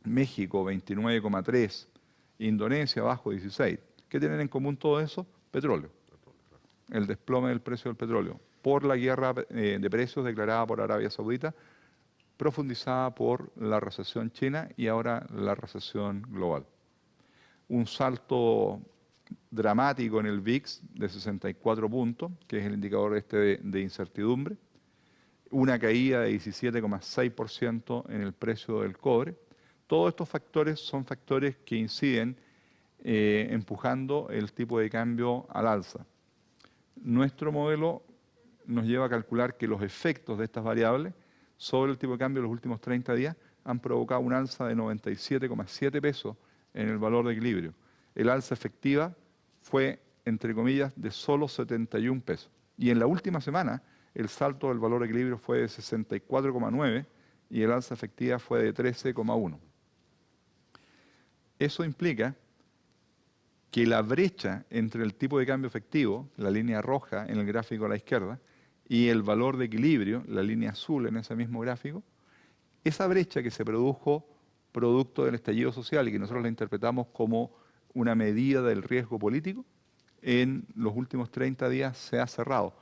México 29,3%, Indonesia bajo 16%. ¿Qué tienen en común todo eso? Petróleo. El desplome del precio del petróleo por la guerra de precios declarada por Arabia Saudita, profundizada por la recesión china y ahora la recesión global. Un salto dramático en el VIX de 64 puntos, que es el indicador de incertidumbre, una caída de 17,6% en el precio del cobre. Todos estos factores son factores que inciden empujando el tipo de cambio al alza. Nuestro modelo nos lleva a calcular que los efectos de estas variables sobre el tipo de cambio en los últimos 30 días han provocado un alza de 97,7 pesos en el valor de equilibrio. El alza efectiva fue, entre comillas, de solo 71 pesos. Y en la última semana, el salto del valor de equilibrio fue de 64,9 y el alza efectiva fue de 13,1. Eso implica que la brecha entre el tipo de cambio efectivo, la línea roja en el gráfico a la izquierda, y el valor de equilibrio, la línea azul en ese mismo gráfico, esa brecha que se produjo producto del estallido social y que nosotros la interpretamos como una medida del riesgo político, en los últimos 30 días se ha cerrado.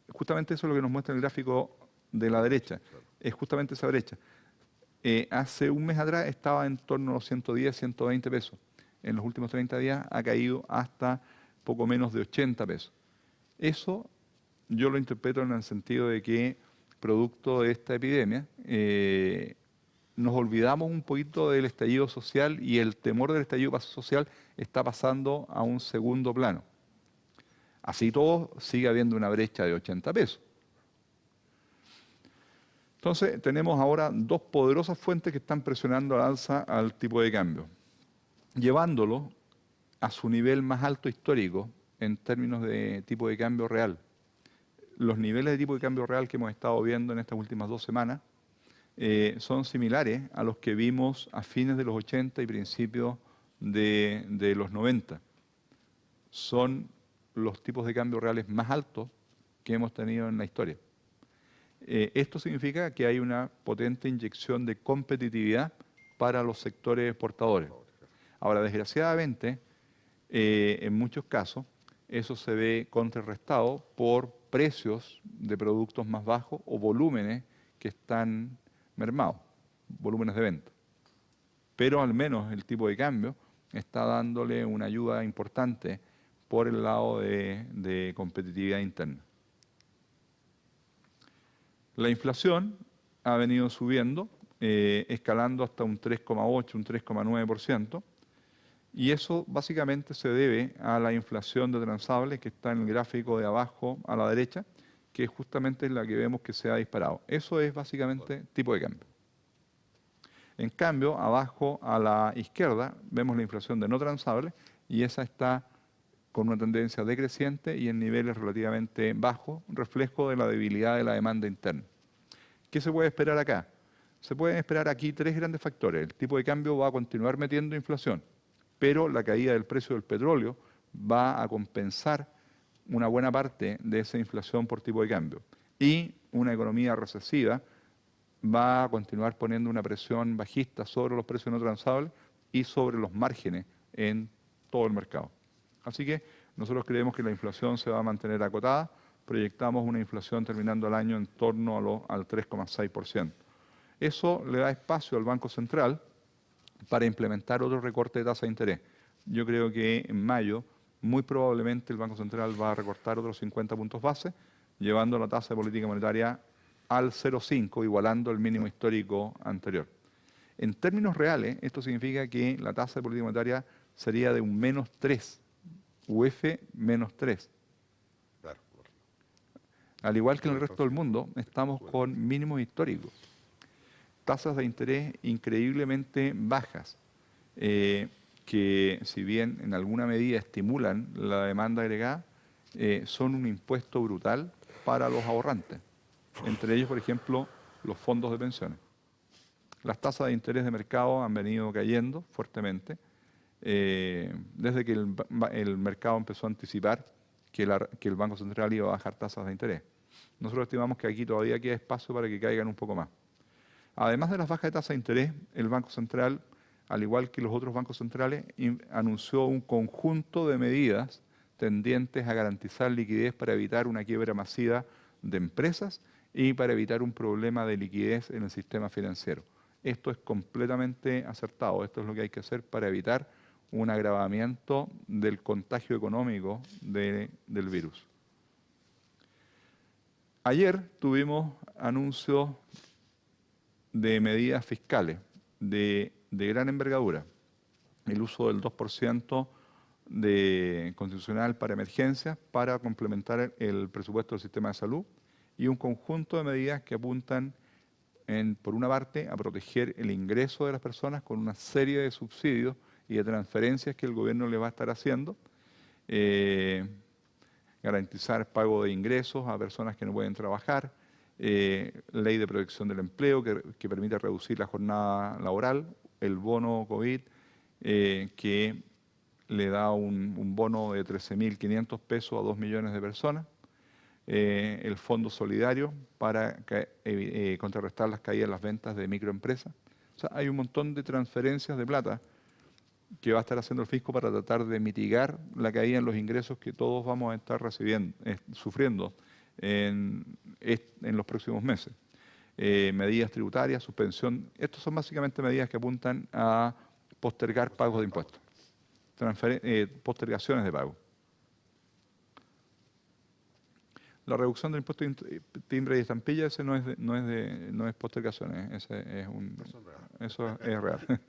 Justamente eso es lo que nos muestra el gráfico de la derecha, es justamente esa brecha. Hace un mes atrás estaba en torno a los 110, 120 pesos. En los últimos 30 días ha caído hasta poco menos de 80 pesos. Eso yo lo interpreto en el sentido de que, producto de esta epidemia, nos olvidamos un poquito del estallido social y el temor del estallido social está pasando a un segundo plano. Así todo, sigue habiendo una brecha de 80 pesos. Entonces, tenemos ahora dos poderosas fuentes que están presionando al alza al tipo de cambio, llevándolo a su nivel más alto histórico en términos de tipo de cambio real. Los niveles de tipo de cambio real que hemos estado viendo en estas últimas 2 semanas son similares a los que vimos a fines de los 80 y principios de los 90. Son los tipos de cambio reales más altos que hemos tenido en la historia. Esto significa que hay una potente inyección de competitividad para los sectores exportadores. Ahora, desgraciadamente, en muchos casos, eso se ve contrarrestado por precios de productos más bajos o volúmenes que están mermados, volúmenes de venta. Pero al menos el tipo de cambio está dándole una ayuda importante por el lado de competitividad interna. La inflación ha venido subiendo, escalando hasta un 3,8, un 3,9%, y eso básicamente se debe a la inflación de transables que está en el gráfico de abajo a la derecha, que es justamente la que vemos que se ha disparado. Eso es básicamente tipo de cambio. En cambio, abajo a la izquierda vemos la inflación de no transables y esa está con una tendencia decreciente y en niveles relativamente bajos, reflejo de la debilidad de la demanda interna. ¿Qué se puede esperar acá? Se pueden esperar aquí 3 grandes factores. El tipo de cambio va a continuar metiendo inflación, pero la caída del precio del petróleo va a compensar una buena parte de esa inflación por tipo de cambio. Y una economía recesiva va a continuar poniendo una presión bajista sobre los precios no transables y sobre los márgenes en todo el mercado. Así que nosotros creemos que la inflación se va a mantener acotada, proyectamos una inflación terminando el año en torno al 3,6%. Eso le da espacio al Banco Central para implementar otro recorte de tasa de interés. Yo creo que en mayo, muy probablemente el Banco Central va a recortar otros 50 puntos base, llevando la tasa de política monetaria al 0,5, igualando el mínimo histórico anterior. En términos reales, esto significa que la tasa de política monetaria sería de un -3, UF -3. Claro. Al igual que en el resto del mundo, estamos con mínimos históricos. tasas de interés increíblemente bajas, que si bien en alguna medida estimulan la demanda agregada, son un impuesto brutal para los ahorrantes. Entre ellos, por ejemplo, los fondos de pensiones. Las tasas de interés de mercado han venido cayendo fuertemente desde que el mercado empezó a anticipar que el Banco Central iba a bajar tasas de interés. Nosotros estimamos que aquí todavía queda espacio para que caigan un poco más. Además de las bajas de tasa de interés, el Banco Central, al igual que los otros bancos centrales, anunció un conjunto de medidas tendientes a garantizar liquidez para evitar una quiebra masiva de empresas y para evitar un problema de liquidez en el sistema financiero. Esto es completamente acertado, esto es lo que hay que hacer para evitar un agravamiento del contagio económico del virus. Ayer tuvimos anuncios de medidas fiscales de gran envergadura. El uso del 2% constitucional para emergencias para complementar el presupuesto del sistema de salud y un conjunto de medidas que apuntan, por una parte, a proteger el ingreso de las personas con una serie de subsidios y de transferencias que el gobierno le va a estar haciendo, garantizar pago de ingresos a personas que no pueden trabajar, ley de protección del empleo que permite reducir la jornada laboral, el bono COVID que le da un bono de 13.500 pesos a 2 millones de personas, el fondo solidario para contrarrestar las caídas en las ventas de microempresas. O sea, hay un montón de transferencias de plata que va a estar haciendo el fisco para tratar de mitigar la caída en los ingresos que todos vamos a estar sufriendo en los próximos meses. Medidas tributarias, suspensión. Estas son básicamente medidas que apuntan a postergar pagos de impuestos, postergaciones de pago. La reducción del impuesto de timbre y estampilla, ese no es postergaciones, eso es real.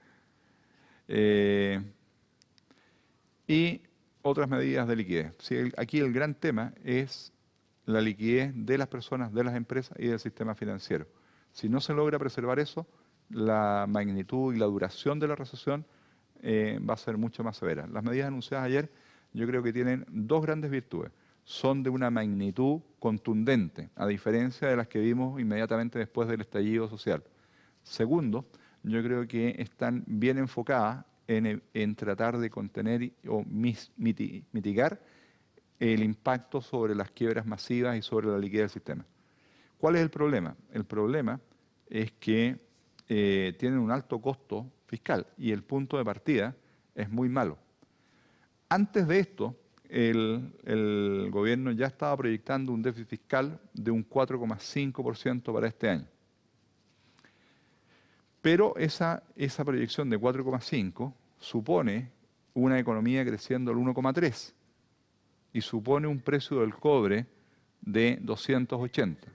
Y otras medidas de liquidez. Sí, aquí el gran tema es la liquidez de las personas, de las empresas y del sistema financiero. Si no se logra preservar eso, la magnitud y la duración de la recesión va a ser mucho más severa. Las medidas anunciadas ayer yo creo que tienen dos grandes virtudes. Son de una magnitud contundente, a diferencia de las que vimos inmediatamente después del estallido social. Segundo, yo creo que están bien enfocadas en tratar de contener o mitigar el impacto sobre las quiebras masivas y sobre la liquidez del sistema. ¿Cuál es el problema? El problema es que tienen un alto costo fiscal y el punto de partida es muy malo. Antes de esto, el gobierno ya estaba proyectando un déficit fiscal de un 4,5% para este año. Pero esa proyección de 4,5 supone una economía creciendo al 1,3 y supone un precio del cobre de 280.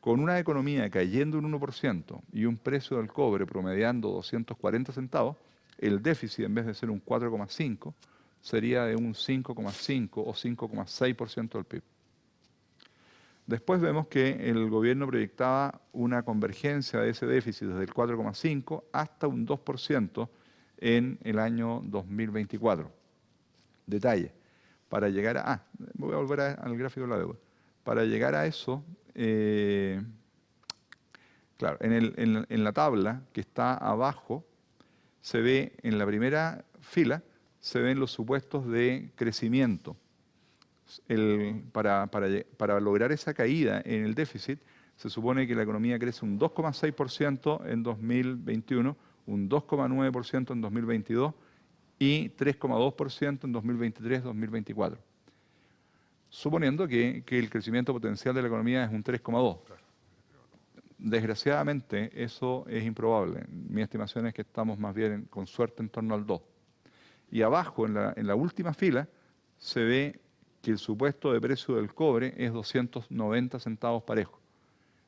Con una economía cayendo un 1% y un precio del cobre promediando 240 centavos, el déficit en vez de ser un 4,5 sería de un 5,5 o 5,6% del PIB. Después vemos que el gobierno proyectaba una convergencia de ese déficit desde el 4,5 hasta un 2% en el año 2024. Detalle, para llegar a... voy a volver al gráfico de la deuda. Para llegar a eso, claro, en la tabla que está abajo, se ve en la primera fila, se ven los supuestos de crecimiento. Para lograr esa caída en el déficit, se supone que la economía crece un 2,6% en 2021, un 2,9% en 2022 y 3,2% en 2023-2024. Suponiendo que el crecimiento potencial de la economía es un 3,2%. Desgraciadamente, eso es improbable. Mi estimación es que estamos más bien, con suerte, en torno al 2%. Y abajo, en la última fila, se ve que el supuesto de precio del cobre es 290 centavos parejo.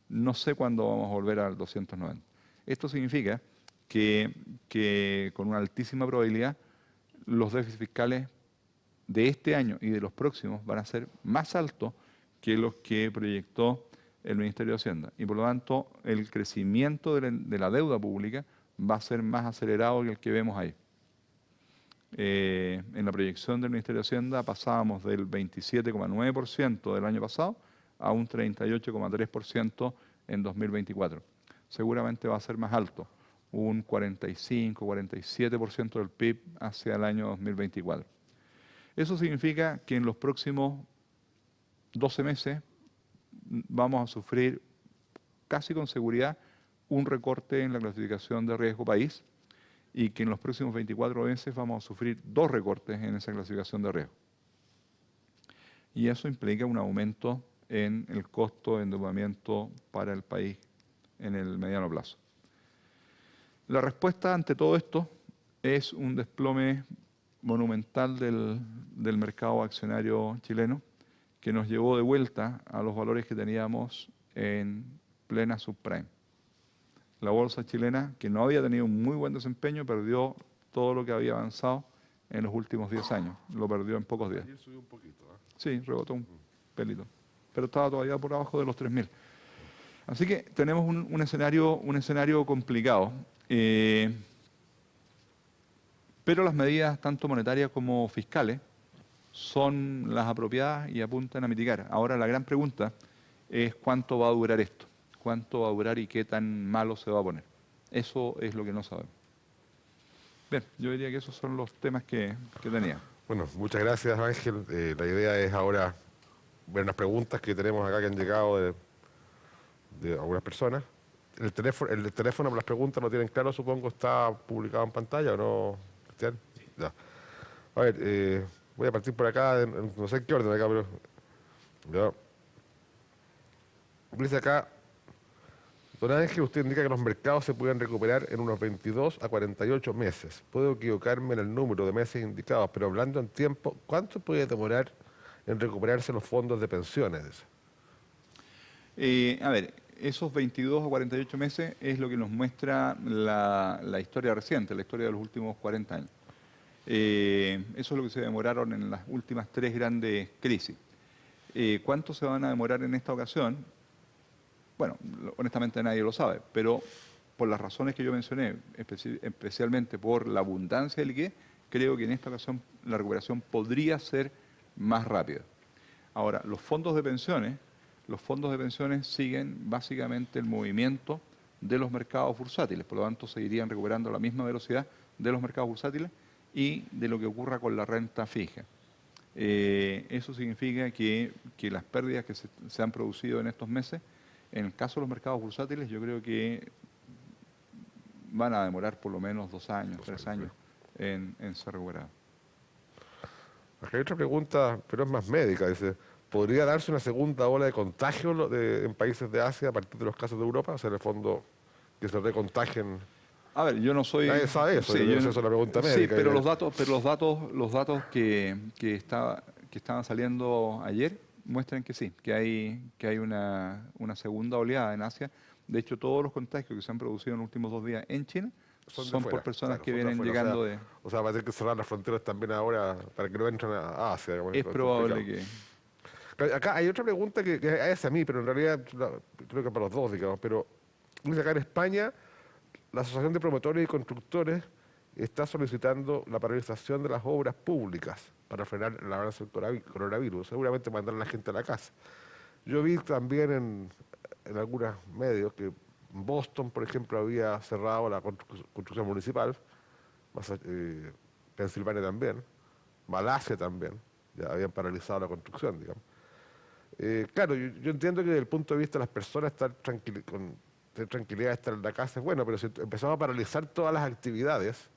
No sé cuándo vamos a volver al 290. Esto significa que con una altísima probabilidad los déficits fiscales de este año y de los próximos van a ser más altos que los que proyectó el Ministerio de Hacienda. Y por lo tanto, el crecimiento de la deuda pública va a ser más acelerado que el que vemos ahí. En la proyección del Ministerio de Hacienda pasábamos del 27,9% del año pasado a un 38,3% en 2024. Seguramente va a ser más alto, un 45, 47% del PIB hacia el año 2024. Eso significa que en los próximos 12 meses vamos a sufrir casi con seguridad un recorte en la clasificación de riesgo país y que en los próximos 24 meses vamos a sufrir 2 recortes en esa clasificación de riesgo. Y eso implica un aumento en el costo de endeudamiento para el país en el mediano plazo. La respuesta ante todo esto es un desplome monumental del mercado accionario chileno que nos llevó de vuelta a los valores que teníamos en plena subprime. La bolsa chilena, que no había tenido un muy buen desempeño, perdió todo lo que había avanzado en los últimos 10 años. Lo perdió en pocos días. Ayer subió un poquito, ¿eh? Sí, rebotó un pelito. Pero estaba todavía por abajo de los 3.000. Así que tenemos un escenario complicado. Pero las medidas, tanto monetarias como fiscales, son las apropiadas y apuntan a mitigar. Ahora la gran pregunta es cuánto va a durar esto. Cuánto va a durar y qué tan malo se va a poner. Eso es lo que no sabemos. Bien, yo diría que esos son los temas que tenía. Bueno, muchas gracias, Ángel. La idea es ahora ver unas preguntas que tenemos acá que han llegado de algunas personas. El teléfono para las preguntas lo tienen claro, supongo, está publicado en pantalla, ¿o no, Cristian? Sí. Ya. A ver, voy a partir por acá, no sé en qué orden acá, pero... Ya. Dice acá, don Ángel, usted indica que los mercados se pueden recuperar en unos 22 a 48 meses. Puedo equivocarme en el número de meses indicados, pero hablando en tiempo, ¿cuánto puede demorar en recuperarse los fondos de pensiones? A ver, esos 22 o 48 meses es lo que nos muestra la historia reciente, la historia de los últimos 40 años. Eso es lo que se demoraron en las últimas 3 grandes crisis. ¿Cuánto se van a demorar en esta ocasión? Bueno, honestamente nadie lo sabe, pero por las razones que yo mencioné, especialmente por la abundancia de liquidez, creo que en esta ocasión la recuperación podría ser más rápida. Ahora, los fondos de pensiones siguen básicamente el movimiento de los mercados bursátiles, por lo tanto seguirían recuperando a la misma velocidad de los mercados bursátiles y de lo que ocurra con la renta fija. Eso significa que las pérdidas que se han producido en estos meses, en el caso de los mercados bursátiles, yo creo que van a demorar por lo menos 2 años, 3 años en ser recuperados. Acá hay otra pregunta, pero es más médica. Dice, ¿podría darse una segunda ola de contagio en países de Asia a partir de los casos de Europa? O sea, en el fondo, que se recontagien. A ver, yo no soy... Nadie sabe eso, sí, esa es una pregunta médica. Sí, pero los datos que estaban saliendo ayer muestran que sí, que hay una segunda oleada en Asia. De hecho, todos los contagios que se han producido en los últimos 2 días en China son por personas que vienen llegando de... O sea, va a tener que cerrar las fronteras también ahora para que no entren a Asia. Digamos, es probable que... Acá hay otra pregunta que es a mí, pero en realidad creo que para los dos, digamos. Pero dice acá en España, la Asociación de Promotores y Constructores está solicitando la paralización de las obras públicas para frenar el avance del coronavirus. Seguramente mandar a la gente a la casa. Yo vi también en algunos medios que Boston, por ejemplo, había cerrado la construcción municipal, Pensilvania también, Malasia también, ya habían paralizado la construcción, digamos. Claro, yo entiendo que desde el punto de vista de las personas estar con tranquilidad de estar en la casa es bueno, pero si empezamos a paralizar todas las actividades,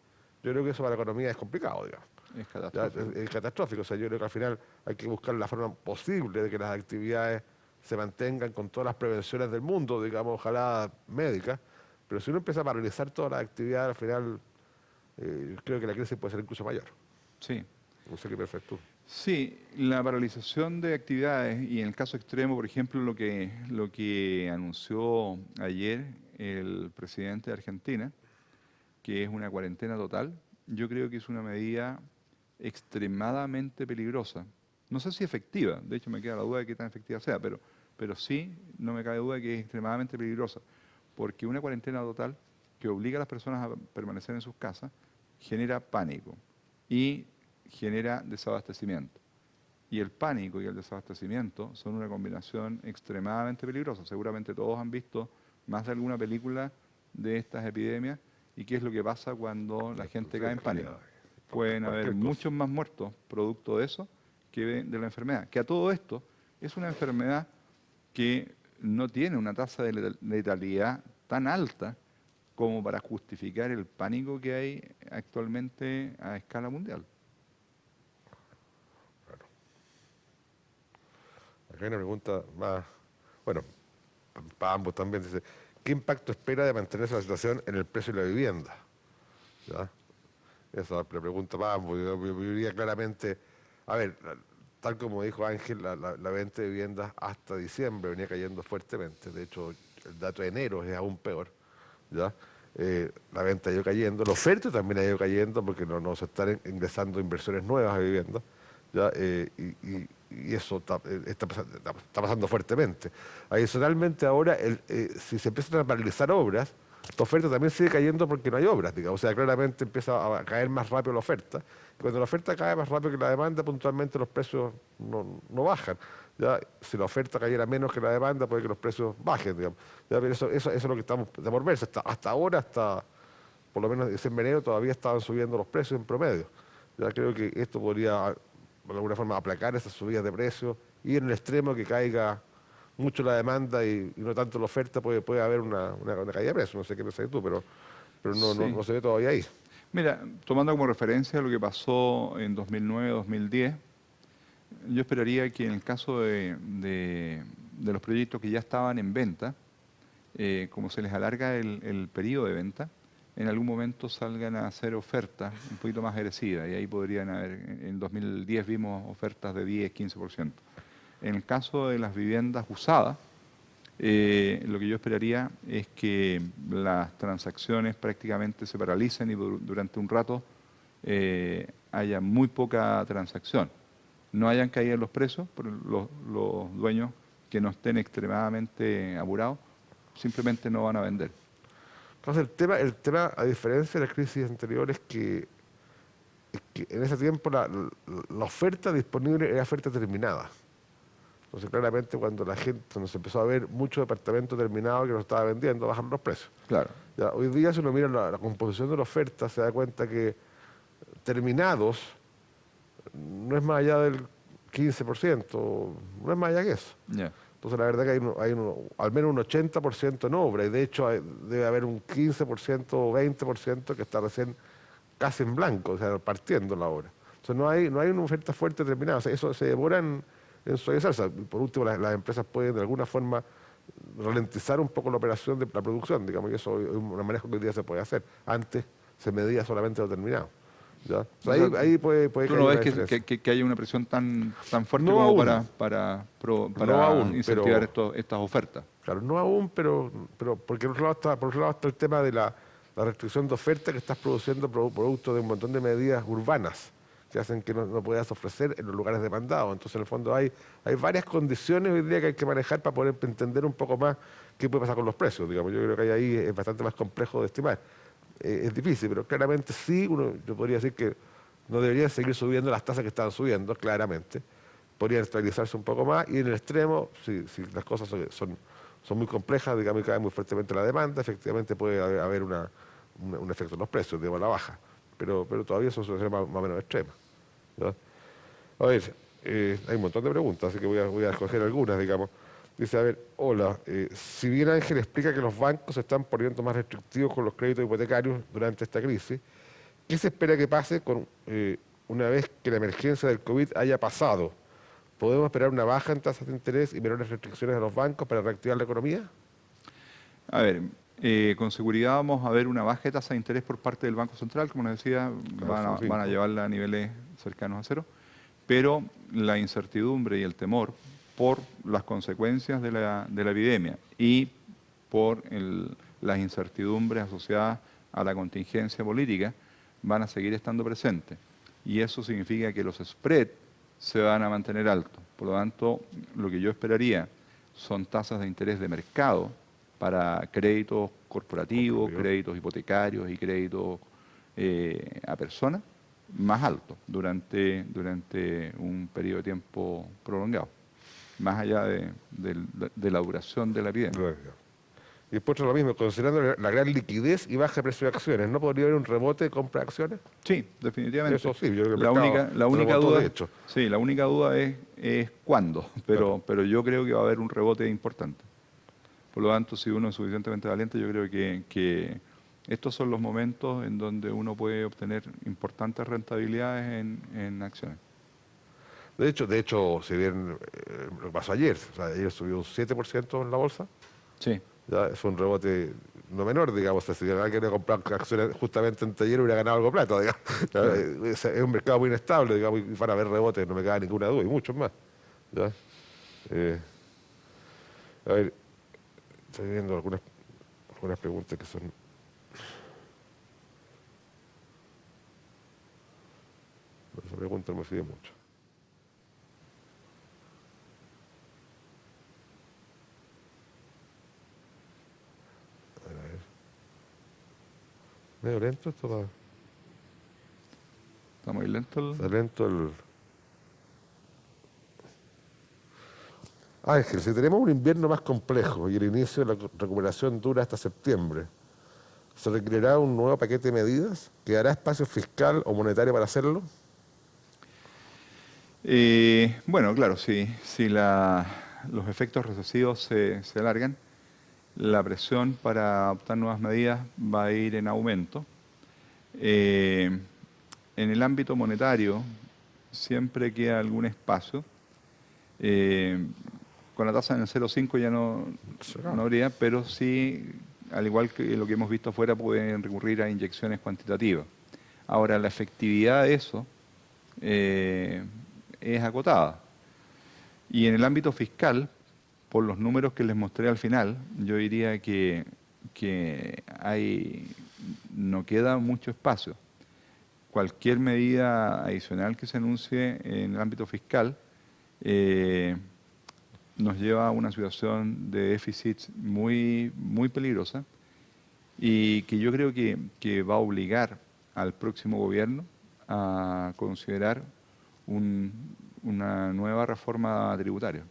yo creo que eso para la economía es complicado, digamos. Es catastrófico. Es catastrófico. O sea, yo creo que al final hay que buscar la forma posible de que las actividades se mantengan con todas las prevenciones del mundo, digamos, ojalá médicas, pero si uno empieza a paralizar todas las actividades, al final creo que la crisis puede ser incluso mayor. Sí. No sé qué piensas tú. Sí, la paralización de actividades y en el caso extremo, por ejemplo, lo que anunció ayer el presidente de Argentina, que es una cuarentena total, yo creo que es una medida extremadamente peligrosa. No sé si efectiva, de hecho me queda la duda de qué tan efectiva sea, pero pero sí, no me cabe duda que es extremadamente peligrosa, porque una cuarentena total que obliga a las personas a permanecer en sus casas genera pánico y genera desabastecimiento. Y el pánico y el desabastecimiento son una combinación extremadamente peligrosa. Seguramente todos han visto más de alguna película de estas epidemias y qué es lo que pasa cuando la gente cae en pánico. Pueden haber muchos más muertos producto de eso que de la enfermedad. Que a todo esto es una enfermedad que no tiene una tasa de letalidad tan alta como para justificar el pánico que hay actualmente a escala mundial. Acá hay una pregunta más, bueno, para ambos también, dice, ¿qué impacto espera de mantenerse la situación en el precio de la vivienda? ¿Ya? Esa es la pregunta para ambos. Yo diría claramente, a ver, tal como dijo Ángel, la venta de viviendas hasta diciembre venía cayendo fuertemente. De hecho, el dato de enero es aún peor. ¿Ya? La venta ha ido cayendo, la oferta también ha ido cayendo porque no se están ingresando inversiones nuevas a viviendas. ¿Ya? Y eso está pasando fuertemente. Adicionalmente ahora, si se empiezan a paralizar obras, la oferta también sigue cayendo porque no hay obras, digamos. O sea, claramente empieza a caer más rápido la oferta. Y cuando la oferta cae más rápido que la demanda, puntualmente los precios no bajan. ¿Ya? Si la oferta cayera menos que la demanda, puede que los precios bajen, digamos. ¿Ya? Pero eso es lo que estamos de por verse. Hasta ahora, hasta por lo menos en enero, todavía estaban subiendo los precios en promedio. Ya creo que esto podría, de alguna forma, aplacar esas subidas de precios y en el extremo que caiga mucho la demanda y no tanto la oferta, puede haber una caída de precios. No sé qué pensás tú, pero Sí. no se ve todavía ahí. Mira, tomando como referencia lo que pasó en 2009-2010, yo esperaría que en el caso de los proyectos que ya estaban en venta, como se les alarga el periodo de venta, en algún momento salgan a hacer ofertas un poquito más agresivas. Y ahí podrían haber, en 2010 vimos ofertas de 10-15%. En el caso de las viviendas usadas, lo que yo esperaría es que las transacciones prácticamente se paralicen y durante un rato haya muy poca transacción. No hayan caído los precios, pero los dueños que no estén extremadamente apurados simplemente no van a vender. Entonces el tema, a diferencia de las crisis anteriores, es que en ese tiempo la oferta disponible era oferta terminada. Entonces claramente cuando se empezó a ver muchos departamentos terminados que no estaba vendiendo, bajaron los precios. Claro. Ya, hoy día si uno mira la composición de la oferta, se da cuenta que terminados no es más allá del 15%, no es más allá que eso. Yeah. Entonces la verdad que hay al menos un 80% en obra y de hecho debe haber un 15% o 20% que está recién casi en blanco, o sea, partiendo la obra. Entonces no hay una oferta fuerte terminada, o sea, eso se demora en suavizarse. Por último, las empresas pueden de alguna forma ralentizar un poco la operación de la producción, digamos, y eso es un manejo que hoy día se puede hacer. Antes se medía solamente lo terminado. ¿Ya? O sea, ahí puede ¿Tú caer no una ves diferencia. que haya una presión tan fuerte No como aún. para No aún, incentivar pero estas ofertas? claro, no aún, pero porque por otro lado está el tema de la restricción de oferta que estás produciendo producto de un montón de medidas urbanas que hacen que no puedas ofrecer en los lugares demandados. Entonces, en el fondo hay varias condiciones hoy día que hay que manejar para poder entender un poco más qué puede pasar con los precios. Digamos, yo creo que ahí es bastante más complejo de estimar. Es difícil, pero claramente sí, yo podría decir que no deberían seguir subiendo las tasas que están subiendo, claramente. Podrían estabilizarse un poco más y en el extremo, si las cosas son muy complejas, digamos, y cae muy fuertemente la demanda, efectivamente puede haber un efecto en los precios, digamos, a la baja. Pero todavía son situaciones más o menos extremas. ¿Ya? A ver, hay un montón de preguntas, así que voy a escoger algunas, digamos. Dice, a ver, hola, si bien Ángel explica que los bancos se están poniendo más restrictivos con los créditos hipotecarios durante esta crisis, ¿qué se espera que pase una vez que la emergencia del COVID haya pasado? ¿Podemos esperar una baja en tasas de interés y menores restricciones a los bancos para reactivar la economía? A ver, con seguridad vamos a ver una baja de tasa de interés por parte del Banco Central, como les decía, Claro, van a llevarla a niveles cercanos a cero, pero la incertidumbre y el temor por las consecuencias de la epidemia y por las incertidumbres asociadas a la contingencia política van a seguir estando presentes. Y eso significa que los spreads se van a mantener altos. Por lo tanto, lo que yo esperaría son tasas de interés de mercado para créditos corporativos, créditos hipotecarios y créditos a personas más altos durante un periodo de tiempo prolongado, más allá de la duración de la epidemia. Y después lo mismo, considerando la gran liquidez y baja precio de acciones, ¿no podría haber un rebote de compra de acciones? Sí, definitivamente. Eso sí, yo creo que la única duda, de hecho. Sí, la única duda es cuándo, pero yo creo que va a haber un rebote importante. Por lo tanto, si uno es suficientemente valiente, yo creo que estos son los momentos en donde uno puede obtener importantes rentabilidades en acciones. De hecho, si bien lo que pasó ayer, o sea, ayer subió un 7% en la bolsa. Sí. Ya es un rebote no menor, digamos. Si alguien quería comprar acciones justamente en taller hubiera ganado algo de plata, digamos. Claro. Es un mercado muy inestable, digamos, y van a haber rebotes, no me cabe ninguna duda, y muchos más. ¿Ya? A ver, estoy viendo algunas preguntas que son... Esa pregunta no me sirve mucho. A ver. Medio lento esto va. Está muy lento Está lento el... Ángel, si tenemos un invierno más complejo y el inicio de la recuperación dura hasta septiembre, ¿se requerirá un nuevo paquete de medidas? ¿Quedará espacio fiscal o monetario para hacerlo? Bueno, claro, si los efectos recesivos se alargan, la presión para adoptar nuevas medidas va a ir en aumento. En el ámbito monetario siempre queda algún espacio. Con la tasa en el 0,5 ya no habría, pero sí, al igual que lo que hemos visto afuera, pueden recurrir a inyecciones cuantitativas. Ahora, la efectividad de eso es acotada. Y en el ámbito fiscal, por los números que les mostré al final, yo diría que no queda mucho espacio. Cualquier medida adicional que se anuncie en el ámbito fiscal nos lleva a una situación de déficit muy, muy peligrosa y que yo creo que va a obligar al próximo gobierno a considerar una nueva reforma tributaria.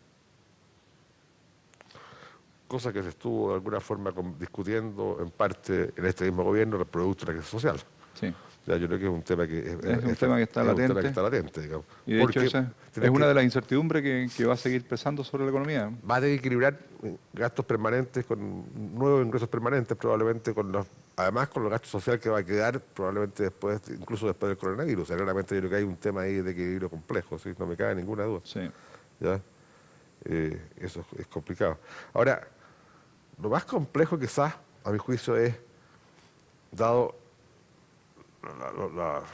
Cosa que se estuvo de alguna forma discutiendo en parte en este mismo gobierno, el producto de la crisis social. Sí. Ya, yo creo que es un tema que está latente, digamos. Y de hecho esa es una de las incertidumbres que va a seguir pesando sobre la economía. Va a tener que equilibrar gastos permanentes con nuevos ingresos permanentes, probablemente además con los gastos sociales que va a quedar probablemente incluso después del coronavirus. O sea, claramente yo creo que hay un tema ahí de equilibrio complejo, ¿sí? No me cabe ninguna duda. Sí. ¿Ya? Eso es complicado. Ahora, lo más complejo quizás, a mi juicio, es, dado las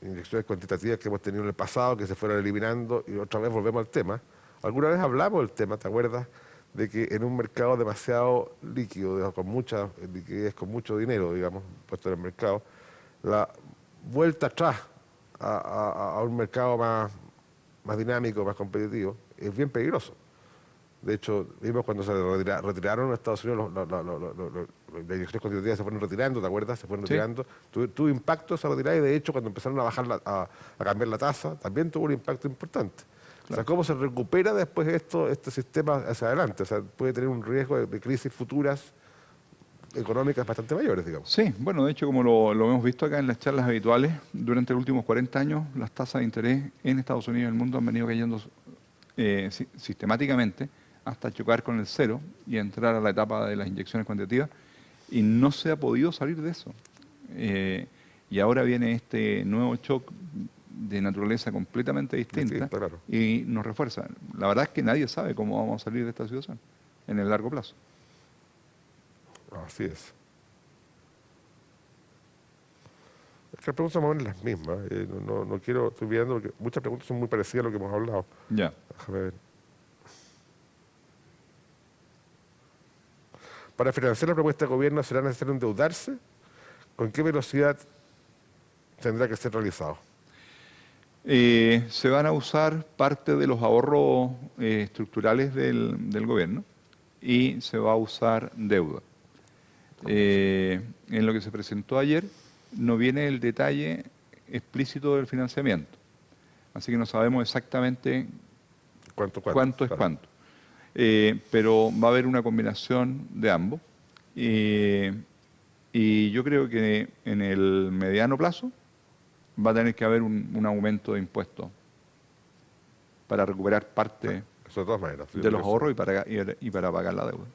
inyecciones cuantitativas que hemos tenido en el pasado, que se fueron eliminando, y otra vez volvemos al tema. Alguna vez hablamos del tema, ¿te acuerdas? De que en un mercado demasiado líquido, digamos, con mucha liquidez, con mucho dinero, digamos, puesto en el mercado, la vuelta atrás a un mercado más dinámico, más competitivo, es bien peligroso. De hecho, vimos cuando se retiraron en Estados Unidos, las inyecciones cuantitativas se fueron retirando, ¿te acuerdas? Se fueron retirando. Tuvo impacto esa retirada y de hecho cuando empezaron a bajar a cambiar la tasa, también tuvo un impacto importante. Claro. O sea, ¿cómo se recupera después este sistema hacia adelante? O sea, puede tener un riesgo de crisis futuras económicas bastante mayores, digamos. Sí, bueno, de hecho, como lo hemos visto acá en las charlas habituales, durante los últimos 40 años las tasas de interés en Estados Unidos y en el mundo han venido cayendo sistemáticamente hasta chocar con el cero y entrar a la etapa de las inyecciones cuantitativas, y no se ha podido salir de eso. Y ahora viene este nuevo shock de naturaleza completamente distinta, claro. Y nos refuerza. La verdad es que nadie sabe cómo vamos a salir de esta situación en el largo plazo. Así es. Es que las preguntas son las mismas. No quiero, estoy viendo porque muchas preguntas son muy parecidas a lo que hemos hablado. Ya. Déjame ver. Para financiar la propuesta de gobierno, ¿será necesario endeudarse? ¿Con qué velocidad tendrá que ser realizado? Se van a usar parte de los ahorros estructurales del gobierno y se va a usar deuda. En lo que se presentó ayer no viene el detalle explícito del financiamiento, así que no sabemos exactamente cuánto es cuánto. Pero va a haber una combinación de ambos. Y yo creo que en el mediano plazo va a tener que haber un aumento de impuestos para recuperar parte Eso de todas maneras. de los ahorros y para pagar la deuda.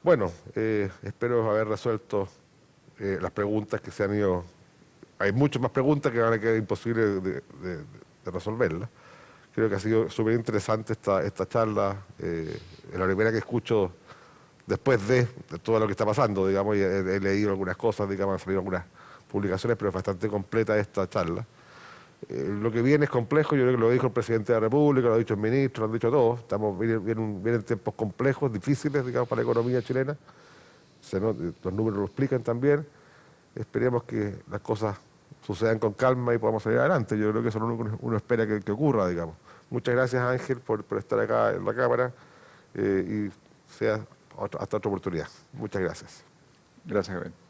Bueno, espero haber resuelto las preguntas que se han ido. Hay muchas más preguntas que van a quedar imposibles de resolverlas. Creo que ha sido súper interesante esta charla. Es la primera que escucho después de todo lo que está pasando, digamos, y he leído algunas cosas, digamos, han salido algunas publicaciones, pero es bastante completa esta charla. Lo que viene es complejo, yo creo que lo dijo el presidente de la República, lo ha dicho el ministro, lo han dicho todos. Vienen tiempos complejos, difíciles, digamos, para la economía chilena. Los números lo explican también. Esperemos que las cosas sucedan con calma y podamos salir adelante. Yo creo que eso es lo único que uno espera que ocurra, digamos. Muchas gracias, Ángel, por estar acá en la Cámara y sea hasta otra oportunidad. Muchas gracias. Gracias, Gabriel.